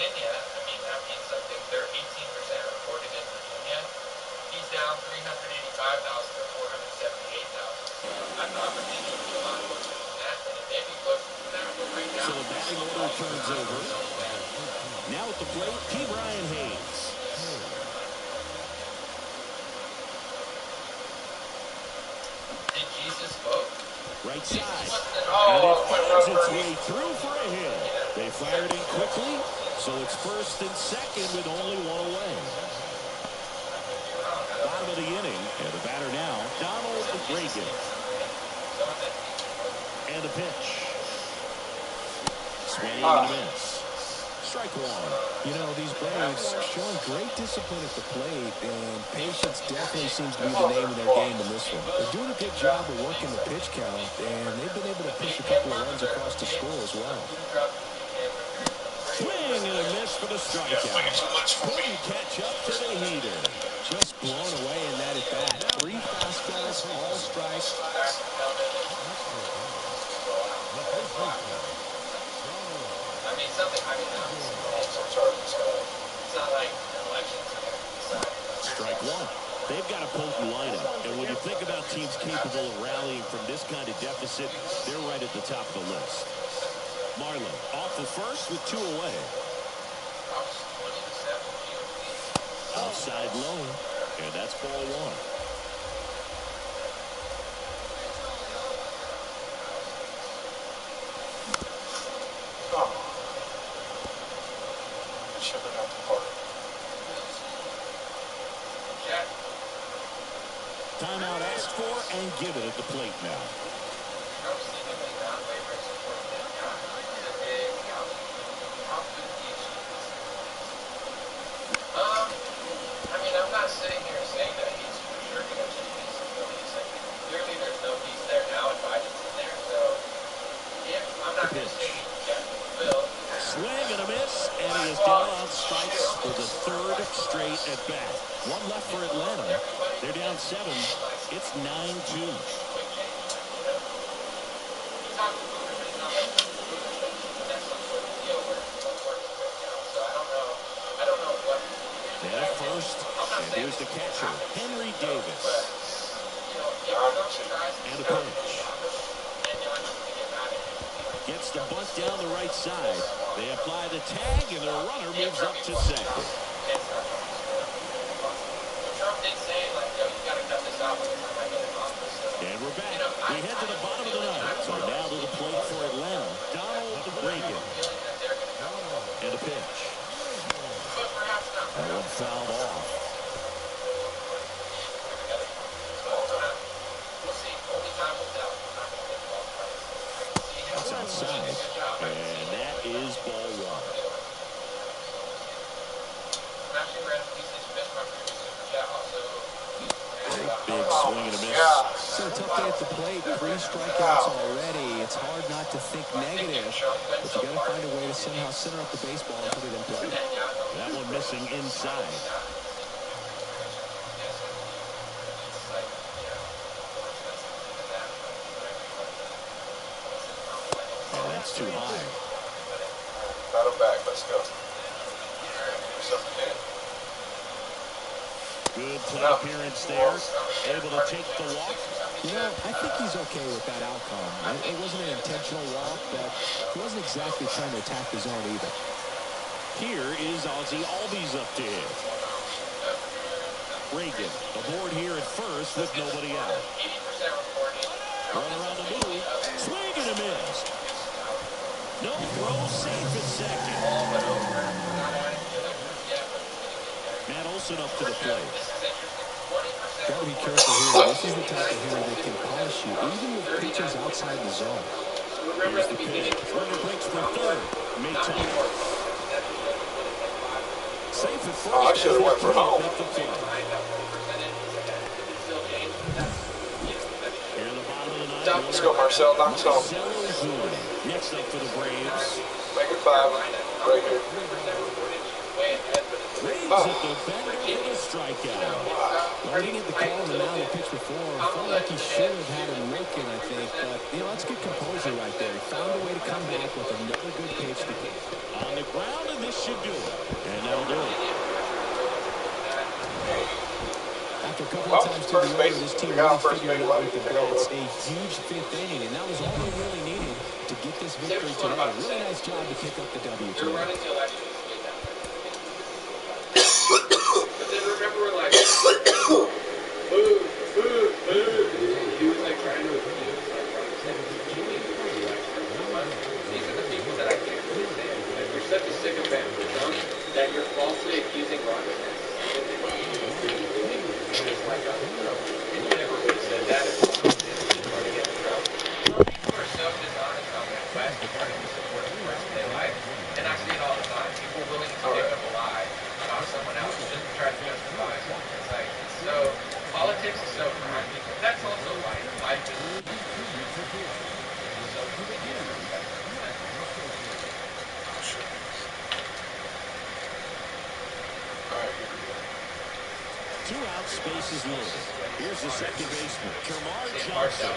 Virginia, I mean, that means something. They're 18% reported in Virginia. He's down 385,000 to 478,000. I thought Virginia would be a lot closer than that, and it may be closer than that, but right now. So the batting order turns over. Now at the plate, P. Brian Hayes. Did Jesus vote? Right side. And it finds its way through for a hit. They fired in quickly, so it's first and second with only one away. Bottom of the inning, and the batter now, Donald Reagan. And a pitch. Swing and a miss. Strike one. You know, these Braves showing great discipline at the plate, and patience definitely seems to be the name of their game in this one. They're doing a good job of working the pitch count, and they've been able to push a couple of runs across the score as well. Swing and a miss for the strikeout. Couldn't catch up to the heater. Just blown away in that at-bat. 3 fastballs, all strikes. Strike one. They've got a potent lineup, and when you think about teams capable of rallying from this kind of deficit, they're right at the top of the list. Marlowe off the first with 2 away. Outside low, and that's ball one. Timeout asked for and given at the plate now. I mean, I'm not sitting here saying that he's for sure going to change his abilities. Clearly, there's no piece there now if Biden's in there. So, I'm not going to say Jack will. Swing and a miss, and he is down on strikes for the 3rd straight at bat. One left for Atlanta. They're down 7. It's 9-2. And at first, and here's the catcher, Henry Davis. And a pitch. Gets the bunt down the right side. They apply the tag, and the runner moves up to second. And we're back. We head to the bottom of the ninth. So now to the plate for Atlanta, Donald Reagan. And a pitch. That one fouled off. It's outside. And that is ball one. Big swing and a miss. So a tough day at the plate. 3 strikeouts already. It's hard not to think negative, but you got to find a way to somehow center up the baseball and put it in play. That one missing inside. And that's too high. Battle back. Let's go. Good plate appearance there. Able to take the walk. You know, I think he's okay with that outcome. It wasn't an intentional walk, but he wasn't exactly trying to attack the zone either. Here is Ozzie Albies up to hit. Reagan aboard here at first with nobody out. Run around the middle. Swing and a miss. No throw, safe at second. Matt Olson up to the plate. Got to be careful here. This is the type of hitter that can punish you, even with pitches outside the zone. Here's the pitch. Runner breaks for third. Maytime. Safe at first. I should have went for home. Here in the bottom of the ninth. Let's go, Marcel. Knock us home. Next up for the Braves. Make it 5. Right here. Braves at the bender with a strikeout. Well, he didn't get the call on the mound the pitch before. Felt like he should have had him looking, I think. But, you know, that's good composure right there. He found a way to come back with another good pitch to hit. On the ground, and This should do it. And that'll do it. After a couple of times through the order, this team really figured it out with the bats. A huge fifth inning, and that was all they really needed to get this victory today. Really nice job to pick up the W today. But then remember, we're like, move. He was like trying to these are the people that I can't really stand. Like, you're such a sycophant for some that you're falsely accusing Ron Smith. Like, you never would have said that if you were to get in trouble. People are so dishonest on that quest of trying to support the person they like. And I see it all the time. People willing to make up a lie about someone else just to try to justify something. It's like, it's so, politics is so grimy. That's also life. Life is so convenient. Two outs, bases loaded. Here's the second baseman, Termarr Johnson.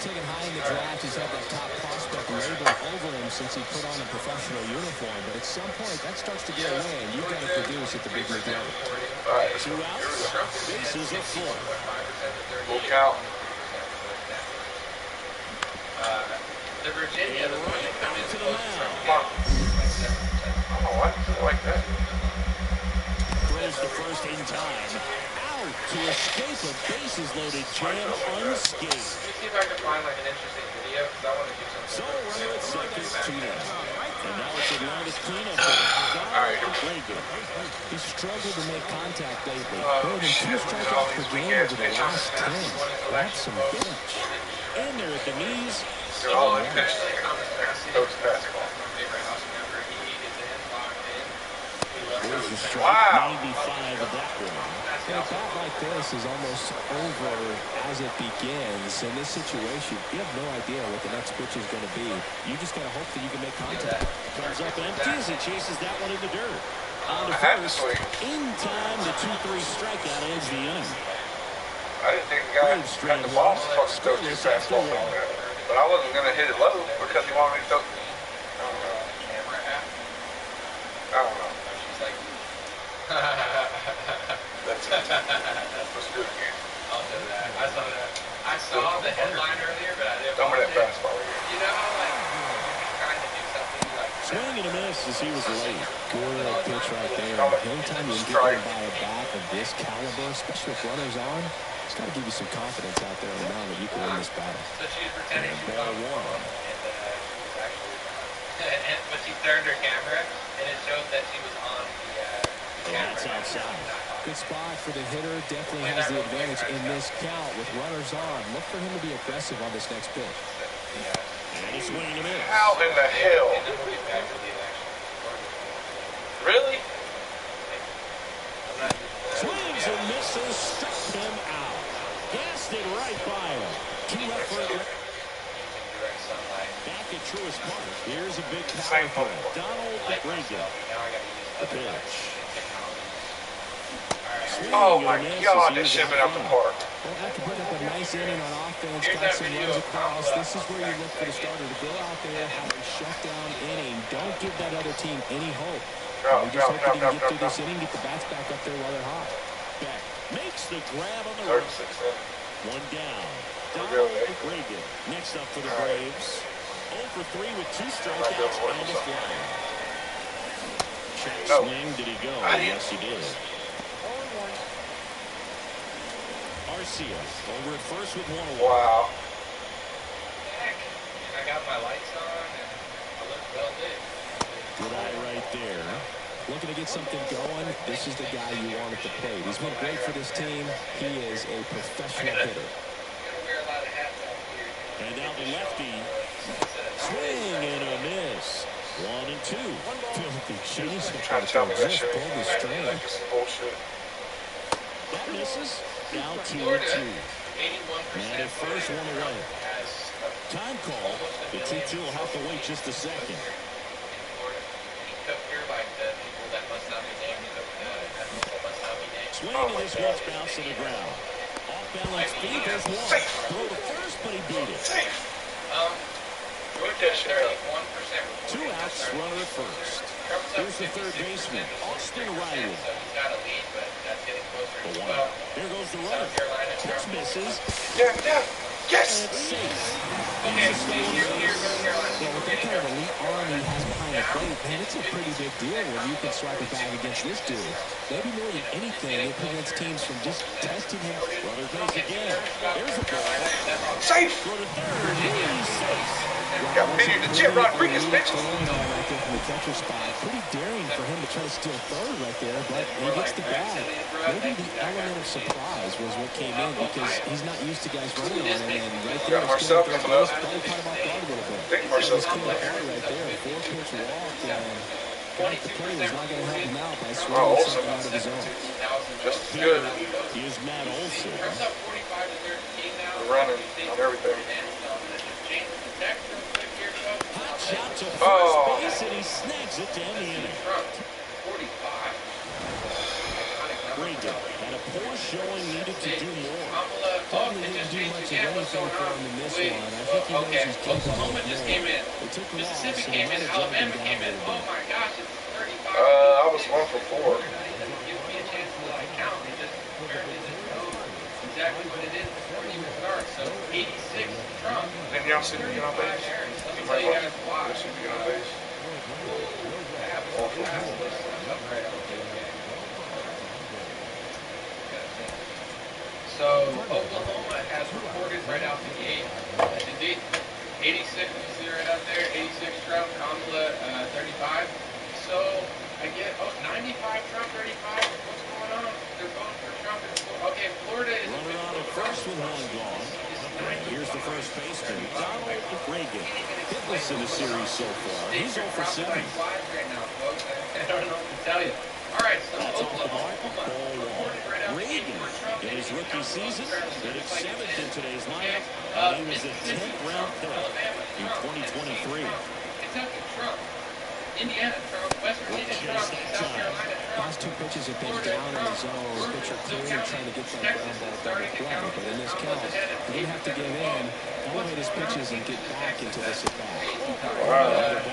Taken high in the draft, he's had that top prospect label over him since he put on a professional uniform. But at some point, that starts to get away, and you've got to produce at the big league level. Two outs, bases are full. Full count. The Virginia, the one that comes To the mound. Oh, why do you like that? Throws the first in time. Out to escape a bases-loaded jam unscathed. Let me see if I can find like an interesting video because I want to do So something. runner at second, 2 down. And now it's Atlanta's cleanup hitter. Very good. He's struggled to make contact lately. More than 2 strikeouts per game over the last 10. That's some bench. In there at the knees. They're all in pitch. Especially Thomas Massey. Coach basketball. My favorite house member. He is in, locked in. There's the strike. Wow. 95 of that one. And a bat like this is almost over as it begins. In this situation, you have no idea what the next pitch is going to be. You just got to hope that you can make contact. Comes up empty as he chases that one in the dirt. On to I had to first. swing. In time, the 2-3 strikeout ends the inning. I didn't think the guy had the ball supposed to throw 2 fastballs on that. But I wasn't going to hit it low because he wanted me to throw. I don't know. That's it. Let's do it again. I'll do that. I saw the headline earlier, but I didn't Don't watch that it. fastball. You know, like, trying to do something like Swing and a miss as he was late. Good pitch right there. Anytime you can get him by a bat of this caliber, especially with runners on, it's got to give you some confidence out there on the mound that you can win this battle. So she was pretending she was Ball on the one. phone, and she was actually but she turned her camera, and it showed that she was on the camera. That's outside. Good spot for the hitter. Definitely has the advantage in this count with runners on. Look for him to be aggressive on this next pitch. And a swing and a miss. How in the hell? And then we'll get back to the election. Really? Swings and misses, struck him out. Gassed it right by him. 2 left for it. Using direct sunlight. Back at Truist Park. Here's a big power Same threat. football. Donald Reagan. Now I got to use The other pitch. technology. Oh my God, that should have been out the park. Well, after putting up a nice inning on offense, got some runs across, this is where you look for the starter to go out there, have a shutdown inning. Don't give that other team any hope. We just hope that he can get through this inning, get the bats back up there while they're hot. Back. Makes the grab on the 36 run. 1 down. Donald Reagan. Next up for the Braves. 0 for 3 with 2 strikeouts and a fly. Check swing. Did he go? Yes, he did. Garcia over at first with 1 away. Wow. Heck. And I got my lights on, and I look well lit. Good eye right there. Looking to get something going, this is the guy you want at the plate. He's been great for this team. He is a professional hitter. Gotta wear a lot of hats out here. And now the lefty. Swing and a miss. 1 and 2. Filthy chase. Trying to tell me that Just shit. pulled the string. Like this is bullshit. That misses. Down 2 and 2. 81% Man at first, 1 away. has Time call. The 2-2 will have to wait just a second. in Florida. You're like the people that must not be named. That people must not be named. Swing and this one's bounced to the ground. Off balance feed. There's 1. Throw to first, but he beat it. Safe. Jordan Two outs, runner at first. Here's the third baseman, Austin Riley. The one. Here goes the runner. Pitch misses. Yes! And it's safe. Well, with that kind of elite arm he has behind the plate, man, it's a pretty big deal when you can swipe a bag against this dude. Maybe more than anything, it prevents teams from just testing him. Runner goes again. There's the ball. Safe! Go to third. He's safe. Got Peter the Jet Rodriguez pitches. Right there from the catcher spot. Pretty daring for him to try to steal third right there, but he gets the bag. Maybe the element of surprise was what came in because he's not used to guys running on him, and right there, Marcel coming up. probably caught him off guard a little bit. I think Marcel's coming up. Right there, 4-pitch walk, and got the play was not going to help him out by swinging Olsen. something out of his own. Just as good. Here's Matt Olson. The running on everything. Hot shot to first base, and he snags it down the inning. Reagan had a poor showing, needed to do more. Probably didn't do much of anything for him in this one. I think he knows he's capable of more. They took a loss, Mississippi so came they in, might have Alabama dragged him came down in. a Oh little bit. my gosh, it's 35. I was 1 for 4. Give me a chance to like count. It just apparently didn't know exactly what it is before it even starts. So 86 Trump. Then y'all see me get on base? Let me tell you guys why. See me get on base? So Oklahoma has reported right out the gate. Indeed, 86 you see right out there. 86 Trump, Kamala 35. So I get 95 Trump, 35. What's going on? They're voting for Trump. Okay, Florida is Runner on at first with one gone. Here's the first baseman, Donald Reagan. Hitless in the series so far. He's 0 for 7. Right now, folks. I don't know what to tell you. All right, so That's off the mark. Oklahoma Ball one. Reagan, in his rookie season, hitting 7th in today's lineup. And he was a 10th round pick in 2023. Kentucky, Trump. Indiana, Trump. West Virginia, Trump. South Carolina, Trump. Last two pitches have been down in the zone. Pitcher clearly trying to get that ground ball double play. But in this count, he didn't have to give in, elevate his pitches, and get back into this at-bat.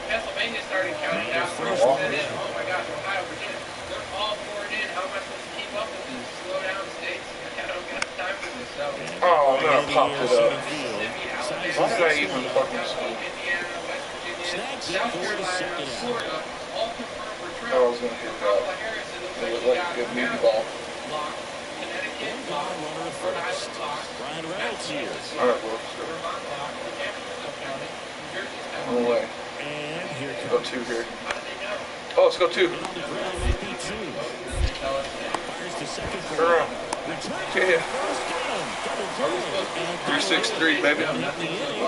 Pennsylvania started counting down. Oh my gosh, Ohio, Virginia. They're all pouring in. How am I supposed to keep up with this? Slow down, states. I don't got time for this. So, Oh, no, pop it up. Mississippi, Alabama, Why did I even fucking Kentucky, Indiana, West Virginia, Snags it South for the Carolina, second out. Florida, all confirmed for Trump. I was going to hit that. Kamala Harris, it looks It like looked she like got a good meaty Maryland ball. locked, Connecticut One locked, gone, runner at Rhode first. Island locked, Brian Reynolds here. All right, well, Vermont locked, New Hampshire still counted, New Jersey's no counted. way. And here Go comes. 2 here. How did they know? Oh, let's go 2. On the ground, might be 2. Fires to second for Turn around. return. Yeah. First, got him. Double play. 363, baby.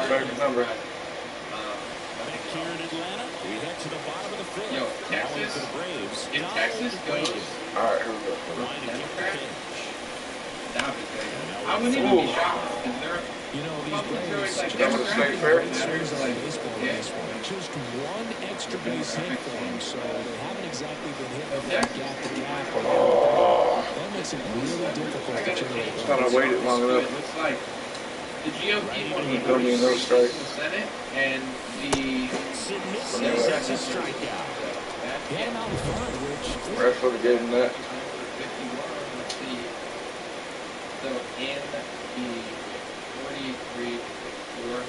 Better number. Back here in Atlanta, we head to the bottom of the 5th. Yo, Bowling Texas, to the Braves. if Texas goes, All right, here we go. Line to kick the pitch. that would be great. I wouldn't even be shocked because they're You know, these Republicans are always Braves like just That was a safe fair. swings on baseball in this one. Just one extra base hit for them, so they haven't exactly been hit with that gap to gap. That makes it really difficult to generate runs. Thought I waited long it enough. looks like the GOP won the Don't need no strike. Senate and the Sid Mixon sets a strikeout. He had him out in front, which Ref would have gave him that. 51. Let's see. So in the 43, 4.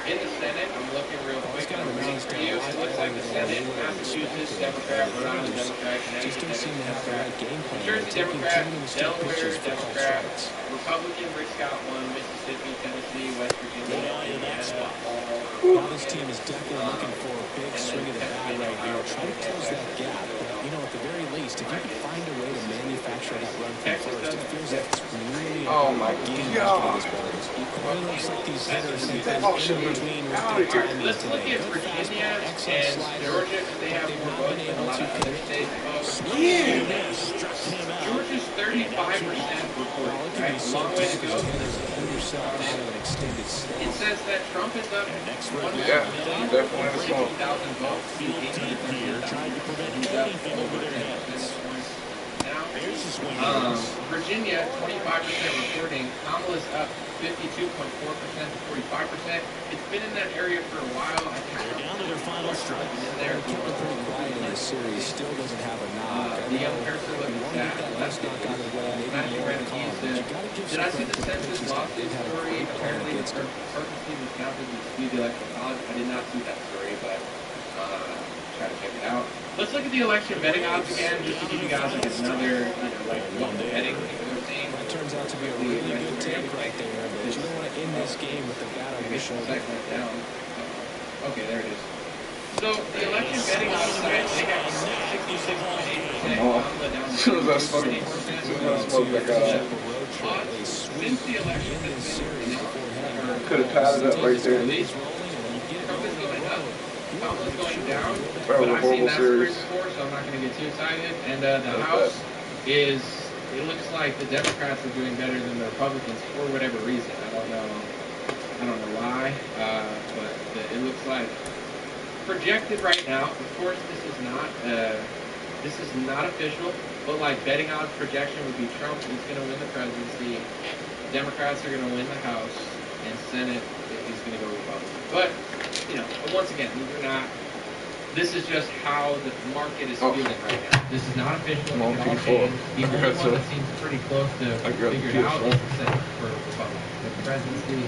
In the Senate, I'm looking real quick and I'm reading for you. It looks like the Senate, Massachusetts, Democrat, Rhode Island, Democrat, just Connecticut, don't seem to have the Democrat, right game plan. New They're Jersey, taking too Democrat, many stick Delaware, pitches for called Democrat, strikes. Republican, Rick Scott won, Mississippi, Tennessee, West Virginia, Good eye in that Indiana, spot. all. Now this team is definitely looking for a big swing of the bat right here. Try to close that gap. But, you know, at the very least, if you can find a way to manufacture that run from first, it feels like it's really Oh, my getting God. this ball. It looks like these hitters have That been ball in should have between been with out their of here. timing Let's look today. at Good Virginia fastball, excellent and slider, Georgia because they but have they've more not votes been than a able lot to of other connect. states. Struck him out. Georgia's 35% reported, Well, it can right? be A so long way to difficult go. to pull yourself out of an extended stay. It says that Trump is up Next 1 round, Yeah, definitely the smoke. 13,000 votes. Field deep here, trying to prevent anything over their heads. Now, There's the swing. Virginia, 25% reporting. Kamala's up 52.4% to 45%. It's been in that area for a while. I think they're down to their final strike. In there, kept it pretty quiet in this series. Still doesn't have a knock. The young person looking sad. Smashing red keys. Did I see the census lawsuit story? Apparently, the purposely was counted to dispute the electoral college. I did not see that story, but try to check it out. Let's look at the election betting odds again, just to give you guys like another, like what betting we're seeing. That turns out to be a really good take right there, but you don't want to end this game with the bat on your shoulder. Down. Okay, there it is. So the election betting odds side, they got 66.8%. As soon as I smoked that guy. Since the election has been, Could have tied it up right there. Trump is going up. Kamala's going down. That was a horrible series. Before, so I'm not going to get too excited. And the House is, it looks like the Democrats are doing better than the Republicans for whatever reason. I don't know why, but it looks like projected right now. Of course, this is not official, but like betting odds projection would be Trump is going to win the presidency, Democrats are going to win the House, and Senate is going to go Republican. But once again, these are not. This is just how the market is feeling right now. This is not official. It can all change. The only one that seems pretty close to figured out is the Senate for Republicans. The presidency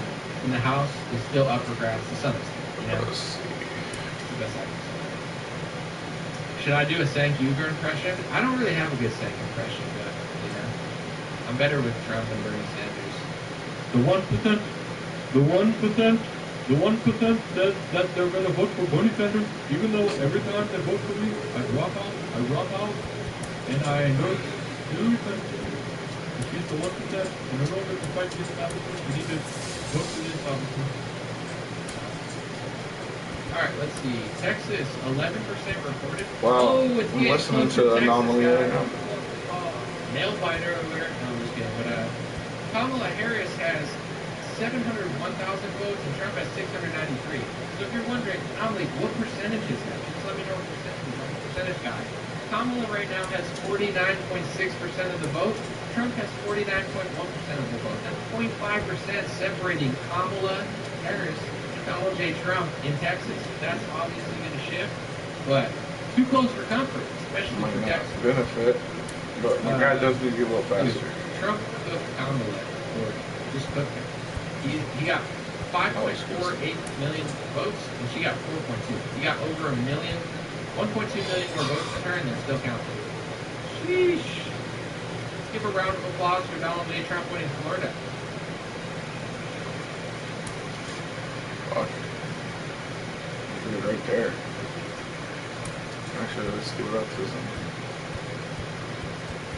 in the House is still up for grabs to some extent. That's the best I can say. Should I do a Cenk Uygur impression? I don't really have a good Cenk impression, but I'm better with Trump and Bernie Sanders. The 1%, the 1%. The 1% says that they're going to vote for Bernie Sanders, even though every time they vote for me, I drop out, and I endorse Hillary Clinton. If she's the 1%, and in order to fight the establishment, we need to vote for the establishment. All right, let's see. Texas, 11% reported. Wow, I'm listening to Anomaly right now. Nail biter alert. No, I'm just kidding. But Kamala Harris has 701,000 votes, and Trump has 693. So if you're wondering, Anomaly, what percentage is that? Just let me know what percentage. I'm a percentage guy. Kamala right now has 49.6% of the vote. Trump has 49.1% of the vote. That's 0.5% separating Kamala Harris and Donald J. Trump in Texas. That's obviously going to shift, but too close for comfort, especially for Texas. Benefit, but my guy does need to get a little faster. Trump took Kamala, or just took him. He got 5.48 million votes, and she got 4.2. He got over 1.2 million more votes than her, and they're still counting. Sheesh. Let's give a round of applause for Donald J. Trump winning Florida. Fuck. Look at it right there. Actually, let's give it up to something.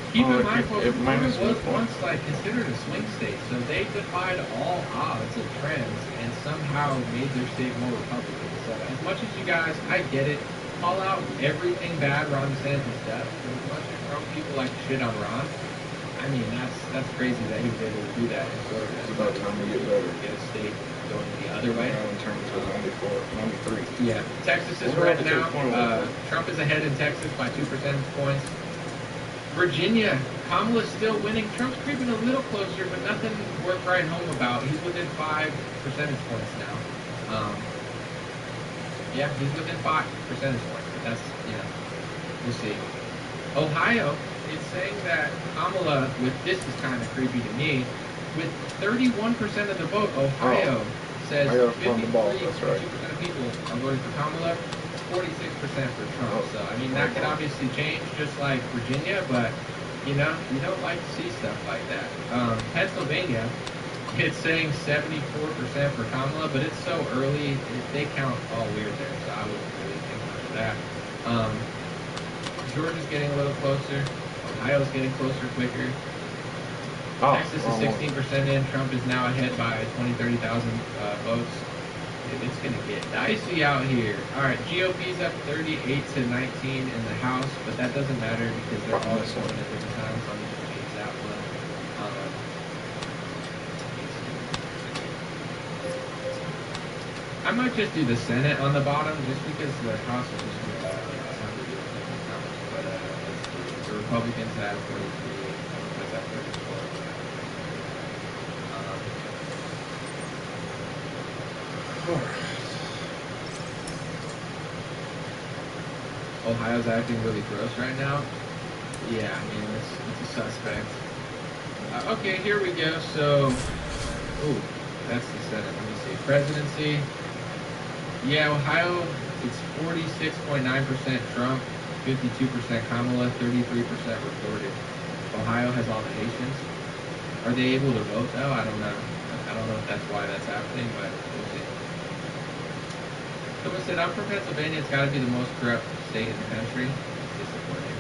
Keep in mind, Florida was once considered a swing state, so they defied all odds and trends and somehow made their state more Republican. So as much as you guys, I get it, call out everything bad Ron DeSantis does, but as much as Trump people like to shit on Ron, I mean, that's crazy that he was able to do that in Florida. It's about time to get better. Get a state going the other way. In terms of 94, 93. Yeah, Texas is red now. Trump is ahead in Texas by 2 percentage points. Virginia, Kamala's still winning. Trump's creeping a little closer, but nothing worth writing home about. He's within 5 percentage points now. Yeah, he's within 5 percentage points. But that's, we'll see. Ohio, it's saying that Kamala, this is kind of creepy to me, with 31% of the vote, Ohio says 53% of people are voting for Kamala. 46% for Trump. So, I mean, that could obviously change, just like Virginia, but, you don't like to see stuff like that. Pennsylvania, it's saying 74% for Kamala, but it's so early, they count all weird there, so I wouldn't really think much of that. Georgia's getting a little closer. Ohio's getting closer quicker. Texas is 16% in. Trump is now ahead by 20,000, 30,000 votes. It's going to get dicey out here. All right, GOP's up 38 to 19 in the House, but that doesn't matter because they're all voting at different times. Let me just change that one. I might just do the Senate on the bottom just because the House is just going to but let's do the Republicans at 43, Democrats at 34. Ohio's acting really gross right now. Yeah, I mean, it's a suspect. Okay, here we go. So, ooh, that's the Senate. Let me see. Presidency. Yeah, Ohio, it's 46.9% Trump, 52% Kamala, 33% reported. Ohio has all the Haitians. Are they able to vote, though? I don't know. I don't know if that's why that's happening, but we'll see. Someone said, I'm from Pennsylvania. It's got to be the most corrupt state in the country. It's disappointing.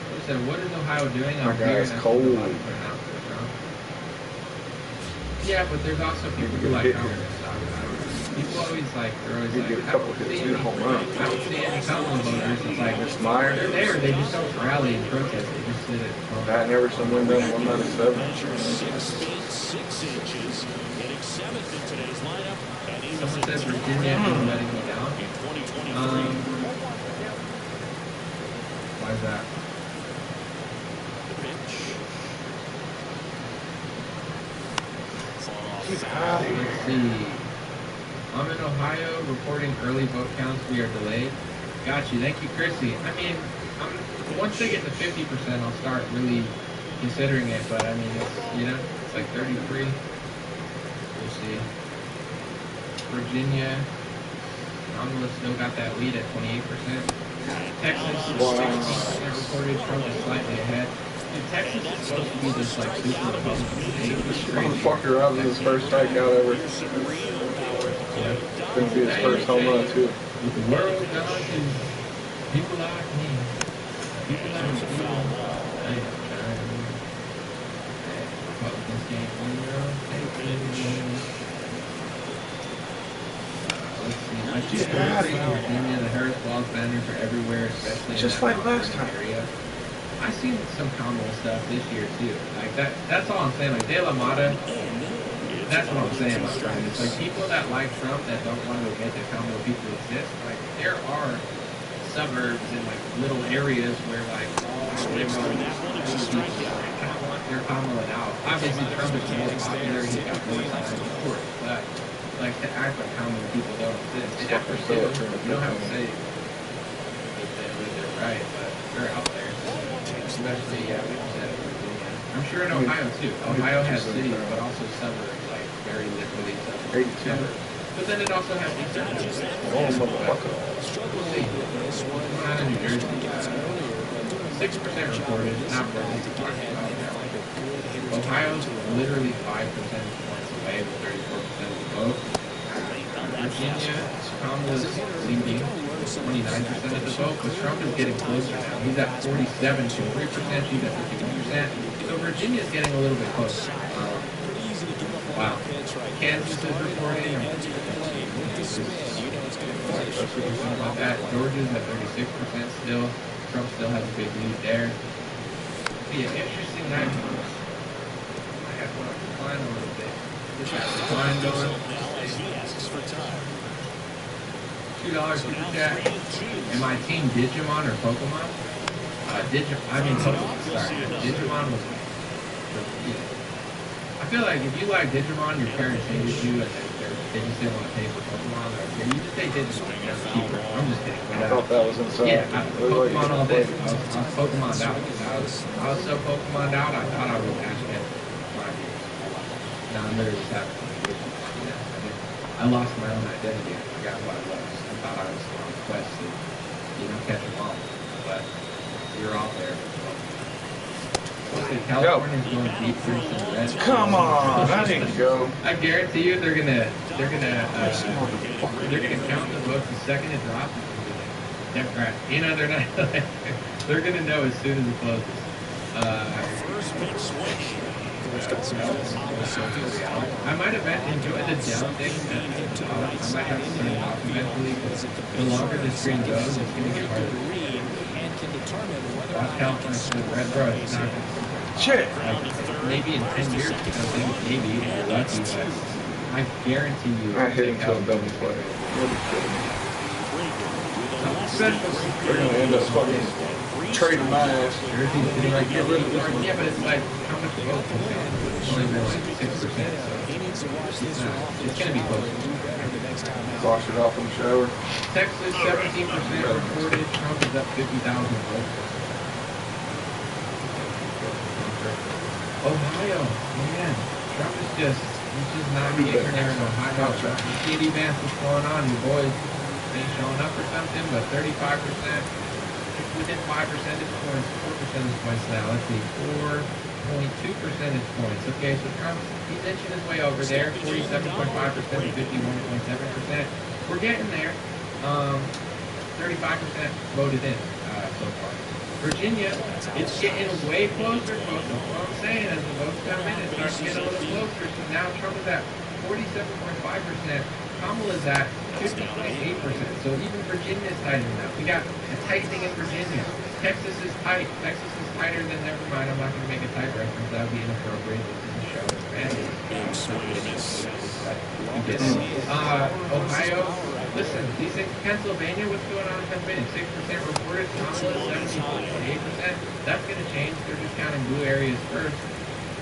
Someone said, what is Ohio doing? My God, it's cold. Yeah, but there's also people who like Trump. People always like, they're always like, I don't see any Kamala voters. It's like, they're there. They just don't rally and protest. They just sit at home. Matt Neverson win done 197. 6 inches, hitting 7th in today's lineup. Someone says Virginia is letting me down. Why is that? The pitch. Let's see. I'm in Ohio reporting early vote counts. We are delayed. Got you. Thank you, Chrissy. I mean, once they get to 50%, I'll start really considering it. But I mean, it's like 33. We'll see. Virginia, Kamala still got that lead at 28%. Texas is 60% reported. Trump is slightly ahead. Dude, Texas is supposed to be this like super Republican state. Motherfucker out with his first strikeout ever. Yeah. Could be his first home run too. With the world dodging, people like me. People like me. Republicans can't win, let's see. I just Virginia, the Harris Laws banner for everywhere, especially just like last time. Area. I've seen some Kamala stuff this year too. Like that's all I'm saying. Like De La Mata, that's what I'm saying about Trump. It's like people that like Trump that don't want to admit that Kamala people exist. Like there are suburbs and like little areas where like all liberal people kind of want their Kamala out. Obviously Trump is more popular. He's got more support, but like to act like Kamala people don't exist. They definitely do. You don't have to say that they're right, but they're out there. Especially, like you said, Virginia. I'm sure in Ohio too. Ohio has cities, but also suburbs, like very literally suburbs. But then it also has these suburbs. We'll see. Not in New Jersey. 6% reported, not really Ohio's literally 5 percentage points away with 34% of the vote. Virginia, Kamala's leading 29% of the vote, but Trump is getting closer now. He's at 47.3%, she's at 52%. So Virginia's getting a little bit closer. Wow. Kansas is reporting. About that. Georgia's at 36% still. Trump still has a big lead there. Be an interesting night. I have to decline a little bit. Just have to decline going. $2 super chat. Am I team Digimon or Pokemon? Pokemon. Sorry, Digimon was. I feel like if you like Digimon, your parents hated you, and they just didn't want to pay for Pokemon. Or you just say Digimon, it's cheaper. I'm just kidding. I thought that was insane. Yeah, Pokemon all day. I was Pokemoned out. I was so Pokemoned out. I thought I was actually at 5 years. Now I'm literally just having I lost my own identity. I forgot what I was. I thought I was on a quest to, catch them all. But you're out there. California's going deep through some red. Come on, I didn't go. I guarantee you, they're gonna count the votes the second it drops. Democrat. They're not. They're gonna know as soon as it closes. First pitch switch. I might have enjoyed the down thing. I might have to turn it off eventually because the longer the screen goes, it's going to get harder. Watch California for the red, bro. It's not going to. Shit. Maybe in 10 years, I think maybe you're lucky, but I guarantee you. I hit him to a double play. What are you kidding me? Special. They're going to end up fucking trading my ass. Get rid of this one. Yeah, but it's like, how much vote comes out? It's only been like 6%. So it's going to be close. Wash it off in the shower. Texas, 17% reported. Trump is up 50,000 votes. Ohio, man. Trump is just, he's just not getting there in Ohio. TD Vance, what's going on? Your boys ain't showing up or something, but 35%. Within 5 percentage points, 4 percentage points now. Let's see, 4.2 percentage points. Okay, so Trump's, he's inching his way over there, 47.5% to 51.7%. We're getting there. 35% voted in so far. Virginia, it's getting way closer, folks. That's what I'm saying. As the votes come in, it starts to get a little closer. So now Trump is at 47.5%. Kamala's at 50.8%. So even Virginia is tightening up. We got a tightening in Virginia. Texas is tight. Texas is tighter than, never mind. I'm not going to make a tight reference. That would be inappropriate. This is a show. Ohio. Listen, these things, Pennsylvania, what's going on in Pennsylvania? 6% reported. Kamala, 17.8%. That's going to change. They're just counting blue areas first.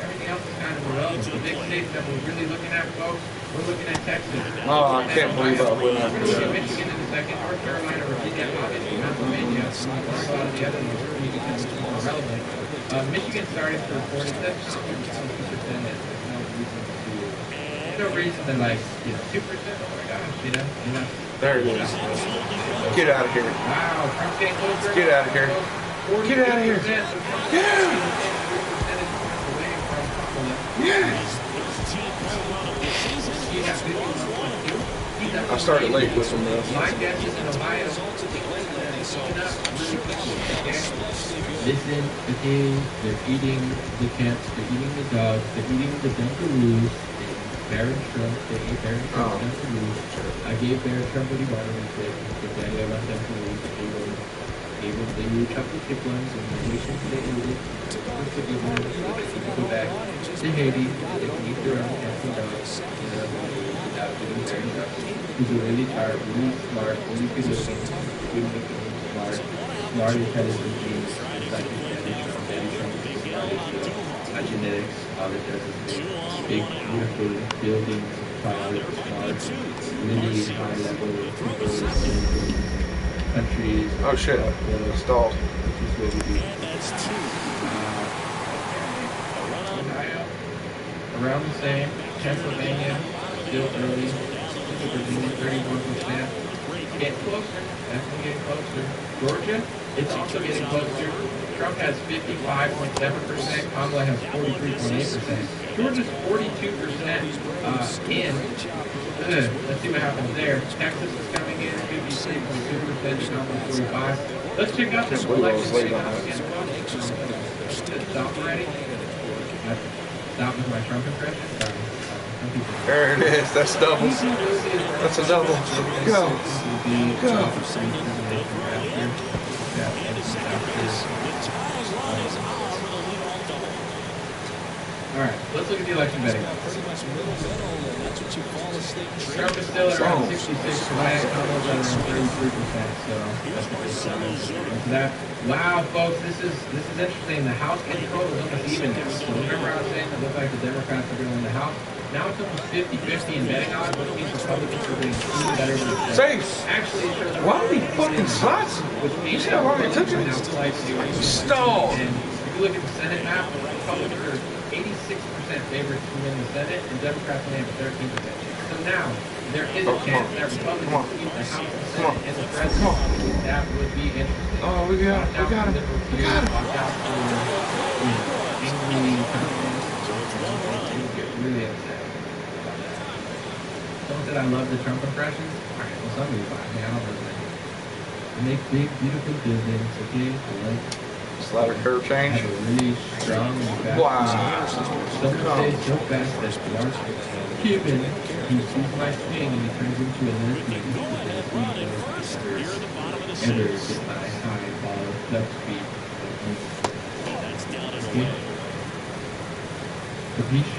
Everything else is kind of irrelevant. The big states that we're really looking at, folks, we're looking at Texas. Oh, I can't believe I went We're after looking at that. Michigan in a second, North Carolina, Virginia, obviously Pennsylvania. A lot of the other ones are really kind of more relevant. Michigan started to report it. That's not 2%. There's no reason to, like, 2%. Oh my gosh, you know. There it is. Get out of here. Wow, Trump's getting closer. Get out of here. Get out of here. Yeah. Yes. I started late with them though. My guess is in Ohio. Listen, okay, they're eating the cats, they're eating the dogs, they're eating the Dunkaroos. Barron Trump, they ate Barron Trump Dunkaroos. I gave Barron Trump what he wanted and said, Daddy, I love Dunkaroos. They ate chocolate chip ones and they ate it. Go back to Haiti, they can eat their own cats and dogs. Without doing Barron Trump. He's a really tired, really smart, really good looking, good looking, smart intelligent genes. It's like his Daddy Trump. Daddy Trump is the smartest. My genetics, all it does is big, beautiful buildings, proud, smart, really high level people, countries. Oh shit, stalled. Which is what we do. Ohio, around the same. Pennsylvania, still early. Virginia, 31%. Getting closer, definitely getting closer. Georgia, it's also getting closer. Trump has 55.7%. Kamala has 43.8%. Georgia's 42% in. Let's see what happens there. Texas is coming in 53.2%. Kamala's 45%. Let's check out this election. Stop already. Stop with my Trump impression. There it is. That's double. That's a double. Go. Go. All right, let's look at the election betting. Trump is still at around 66%. Kamala's at around 33%. So that's a good that. Wow, folks, this is interesting. The House control is almost even now. So remember I was saying it looked like the Democrats are going to win the House. Now it's almost 50-50 in betting odds, which means Republicans are getting even better than the Safe. Actually, it shows Why are you fucking slots? Which means You see how long it took you? Stall. And if you look at the Senate map, Republicans are 86% favorites to win the Senate, and Democrats only have 13%. So now there is a chance that Republicans will keep the House, the Senate, and the President. That would be interesting. Oh, we got him. Watch out for angry comments. Get really upset. Someone said I love the Trump impressions. Alright, well somebody buy me. I don't know that. I make big, beautiful buildings, okay? I like Slider curve change. have a really strong and fast. Wow. Some say so fast that Mark Cuban, he sees my swing and he turns into a lesbian. Ever get my high ball duck speed. Okay? Capiche?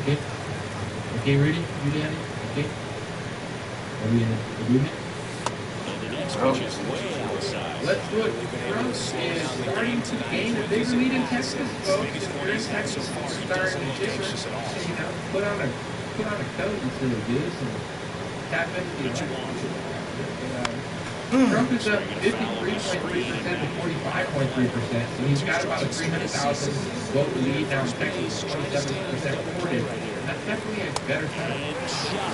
Okay? Okay, ready? You ready? Okay? Are we in agreement? The next pitch is way outside. Let's do it. Trump is starting to gain a bigger lead in Texas, folks. If you're in Texas, you're starting to differ. You know, put on a coat instead of this and tap into the election. Trump is up 53.3% to 45.3%. So he's got about a 300,000 vote lead now in Texas, 27% reported. And that's definitely a better sign.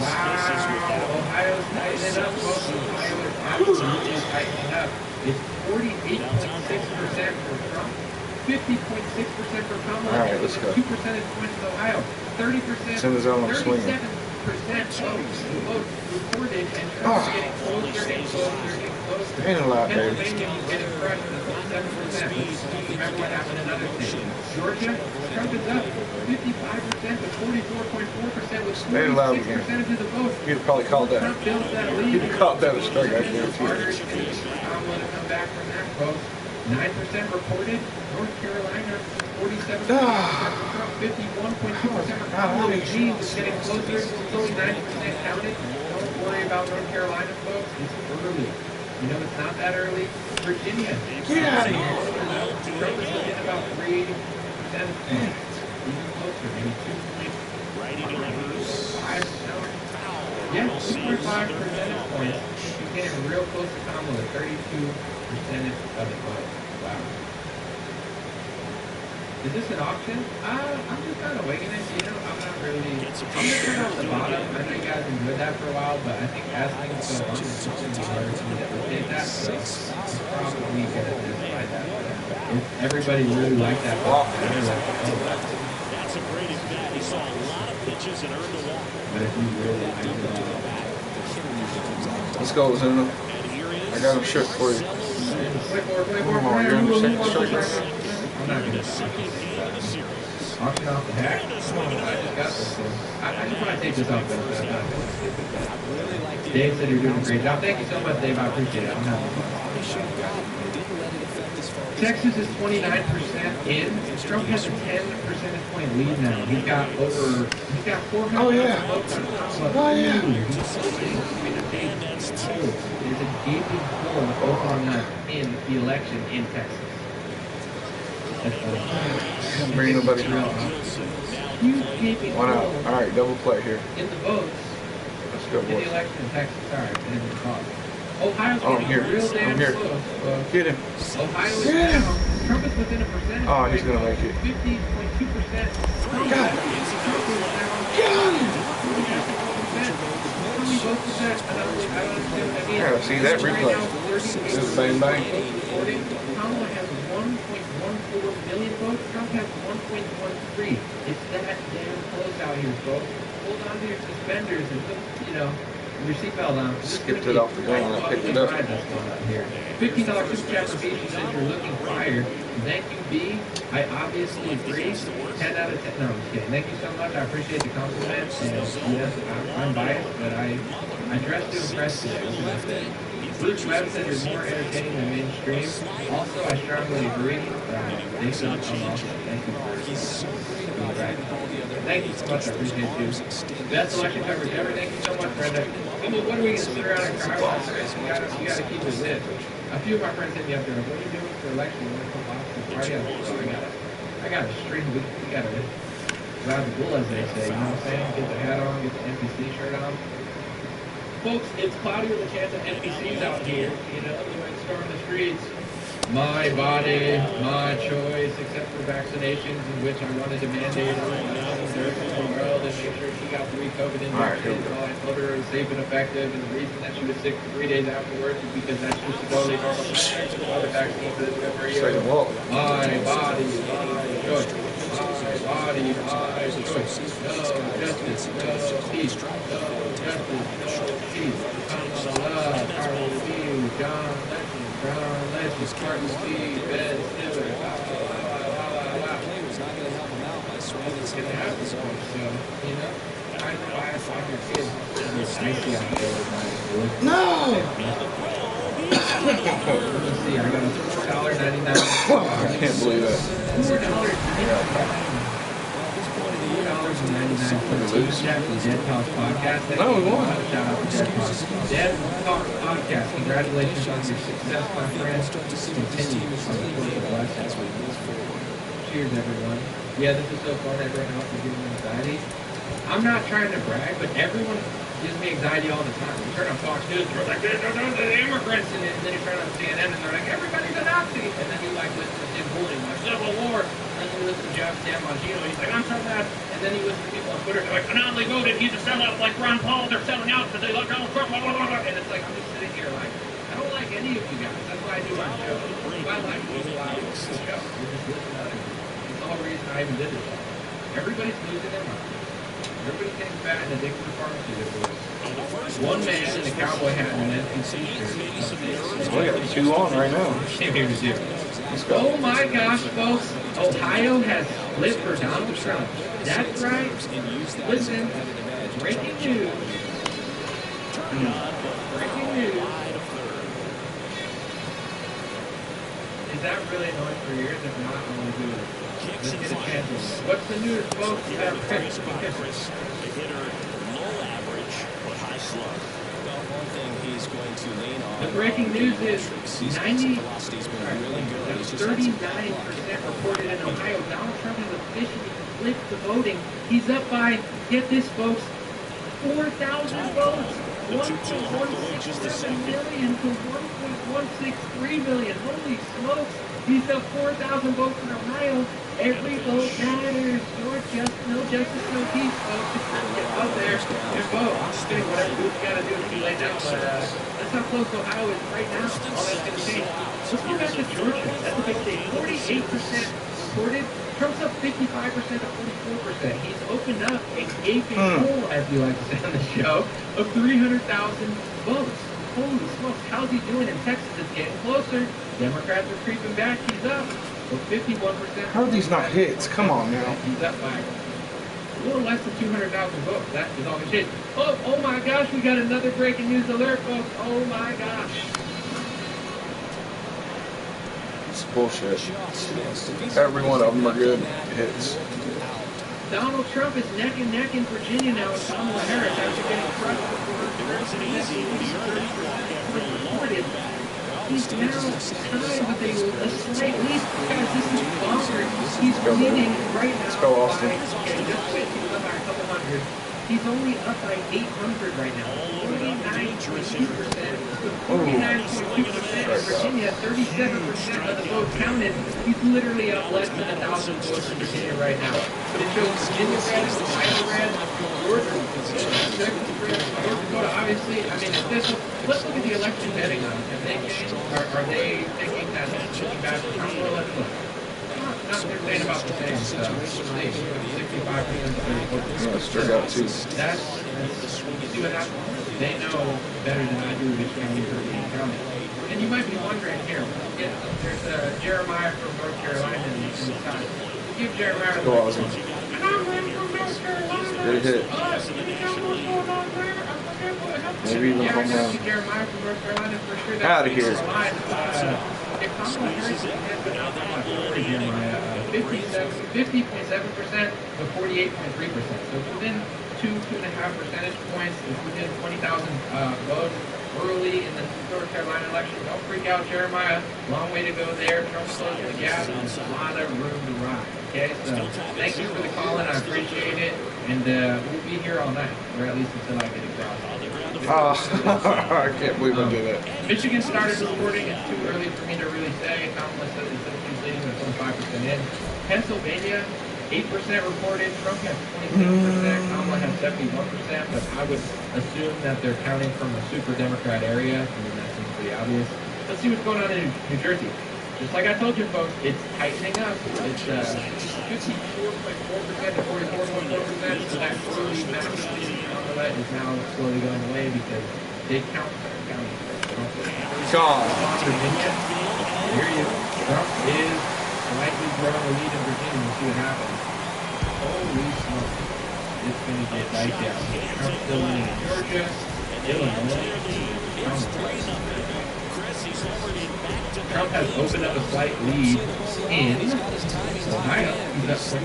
Wow, Ohio's tightening up, folks. Ohio is absolutely tightening up. It's 48.6% for Trump, 50.6% for Kamala. All right, let's go. 2 percentage points in Ohio, 30%, Send us out on swinging. 37% votes reported, and Trump's getting closer and closer. Ain't a lot, baby. Pennsylvania, he's getting crushed at 7%. Remember what happened in other states. Georgia, Trump is up 55% to 44.4% with 46% of the vote. You'd probably called that. Trump builds that lead. You'd have called that a strike, I guarantee you. Harder to come back from that, folks. 9% reported. North Carolina, 47% for Trump, 51.2% for Kamala. Eugene is getting closer. It's only 90% counted. Don't worry about North Carolina, folks. It's early. You know, it's not that early. Virginia. Get out of here. Trump is within about 3%. Even closer, maybe 2.5. Yeah, 2.5 percentage points. He's getting real close to Kamala, 32% of the vote. Wow. Is this an auction? I'm just kind of winging it, you know, I'm not really, I'm going to turn off the bottom. I know you guys enjoyed that for a while, but I think as things go on, it's just going to be harder for me to update that, so I'm probably going to just slide that. If everybody really liked that walk, That's a great at bat. He saw a lot of pitches and earned a walk. but if you really liked it, Let's go, Zuna. I got him shirt for you. Come on, you're in the second strike. I'm not going to auction off the hack. I just got this thing. I just want to take this off, though. I'm not going to skip it. Dave said you're doing a great job. Thank you so much, Dave. I appreciate it. I'm not. Texas is 29% in. Trump has a 10 percentage point lead now. He's got 400 votes on Kamala. Oh, yeah. There's a gaping hole open in the election in Texas. Bring nobody around. Huge gaping One out. hole All right, double play here. in the votes Let's go, in the boys. election in Texas. Sorry, I didn't recall. Ohio's Oh, I'm getting here. real damn I'm here. close. Get him. Ohio is Get him. down. Trump is within a percentage. Oh, he's going to make it. 50.2%. God. Yeah, see that replay. Just bang, bang. Kamala has 1.14 million votes. Trump has 1.13. It's that damn close out here, folks. Hold on to your suspenders and put, you know, your seatbelt on. Skipped it off the ground and I picked it up. $15 super chat for B. She says you're looking fired. Thank you, B. I obviously agree. 10 out of 10. No, I'm just kidding. Thank you so much. I appreciate the compliments. And yes, I'm biased, but I dressed to impress today. Bruce Webb said you're more entertaining than mainstream. Also, I strongly agree. Thank you. Thank you for right. Thank you so much. I appreciate you. Best election coverage ever. Thank you so much, Brenda. What are we going to sit around and cry about? You got to keep it lit. A few of my friends hit me up there. What are you doing for election? You want to come off the party? I got a string. We got to ride the bull, as they say. You know what I'm saying? Get the hat on, get the NPC shirt on. Folks, it's cloudy with a chance of NPCs out here. You know, you might storm the streets. My body, my choice, except for vaccinations, in which I wanted to mandate her in the world and make sure she got 3 COVID injections and all. I told her it was safe and effective, and the reason that she was sick for 3 days afterwards is because that's just a totally normal procedure for other vaccines that is good for you. My body, my choice. My body, my choice. No justice, no peace. No justice, no peace. Kamala, Carlos B, John Legend, Brown Legend, Carlos B, Ben Stiller. It's gonna happen, so, you know, try to buy us on your kids. It's icy out there. No! Let me see, I got a $4.99. I can't believe that. $4.99. $4 99.2 chat from Dead Talk Podcast. No, we won. Shout out to Dead Talk. Dead Talk Podcast. Congratulations on your success, my friends. Continue on the course of life. Cheers, everyone. Yeah, this is so fun. Everyone else is giving me anxiety. I'm not trying to brag, but everyone gives me anxiety all the time. You turn on Fox News, they're like, they're the immigrants, and then you turn on CNN, and they're like, everybody's a Nazi. And then you like listen to Tim Goulding, like Civil War. And then you listen to Jeff Sam Bongino, he's like, I'm so mad. And then you listen to people on Twitter, they're like, Anali voted, he's a sellout like Ron Paul, they're selling out because they love Donald Trump, blah, blah, blah, blah. And it's like, I'm just sitting here like, I don't like any of you guys. That's why I do my show. If I like you, I do the show. You just listen to others. That's the whole reason I even did this show. Everybody's losing their mind. Everybody's getting fat and addicted to pharmaceuticals. One man in a cowboy hat and an NPC shirt. We got 2 on right now. Same here as you. Oh my gosh, folks. Ohio has split for Donald Trump. That's right. Listen, breaking news. Breaking news. Is that really annoying for yours? If not, I'm going to do it. Let's get a chance. What's the news, folks? The hitter, low average, but high slug. Well, one thing he's going to lean on. The breaking news is 39% reported in Ohio. Donald Trump has officially flipped the voting. He's up by, get this, folks, 4,000 votes. 1.167 million to 1.163 million. Holy smokes. He's up 4,000 votes in Ohio. Every vote matters. No justice, no peace, folks. Get out there and vote. I'm just kidding. Whatever you got to do is too late now. But that's how close Ohio is right now. All that's going to change. Let's go back to Georgia. That's a big state. 48% reported. Trump's up 55% to 44%. He's opened up a gaping hole, as we like to say on the show, of 300,000 votes. Holy smokes, how's he doing in Texas? It's getting closer. Democrats are creeping back. He's up. So 51%. How are these not hits? Come on now. He's up by a little less than 200,000 votes. That is all the shit. Oh my gosh, we got another breaking news alert, folks. Oh my gosh. It's bullshit. Every one of them are good hits. Donald Trump is neck and neck in Virginia now with Kamala Harris after getting crushed reported. He's now tied with a slight lead. Guys, this is bonkers. He's winning right now. Let's go, Austin. Okay, just wait. He's up by a couple hundred. He's only up by 800 right now. 49.2%. 49.2% in Virginia. 37% of the votes counted. He's literally up less than 1,000 votes in Virginia right now. But it shows Virginia red, Ohio red, Georgia red, North Dakota. Obviously, I mean, if this. Let's look at the election betting on. Have they changed? Are they thinking that it's looking bad for Trump? Well, let's look. Not they're saying about the same stuff. 65% Straight out too. That's you see what happens? They know better than I do which county is being counted. And you might be wondering here, yeah, there's Jeremiah from North Carolina in the side. Give Jeremiah Go Austin. and I'm from North Carolina. Good hit. You know what's going on there? Maybe even home run. Jeremiah from North Carolina for sure. Out of here. If Kamala Harris had been out there, Jeremiah, 50.7% to 48.3%. So it's within 2.5 percentage points. It's within 20,000 votes early in the North Carolina election. Don't freak out, Jeremiah. Long way to go there. Trump's closing the gap. There's a lot of room to ride. Okay, so thank you for the call-in. I appreciate it. And we'll be here all night, or at least until I get exhausted. I can't believe I did that. Michigan started reporting. It's too early for me to really say. Kamala says he's leading with 25% in. Pennsylvania, 8% reported. Trump has 26%. Kamala has 71%. But I would assume that they're counting from a super Democrat area. I mean, that seems pretty obvious. Let's see what's going on in New Jersey. Just like I told you, folks, it's tightening up. It's 54.4% to 44.4%. So that early massive lead Kamala is now slowly going away because they count certain counties. God. Virginia, here you go. Trump is likely growing the lead in Virginia. We'll see what happens. Holy smokes. It's going to get dicey out here. Trump's still winning in Georgia, Illinois, Trump has opened up a slight lead in Ohio. He's up 45%.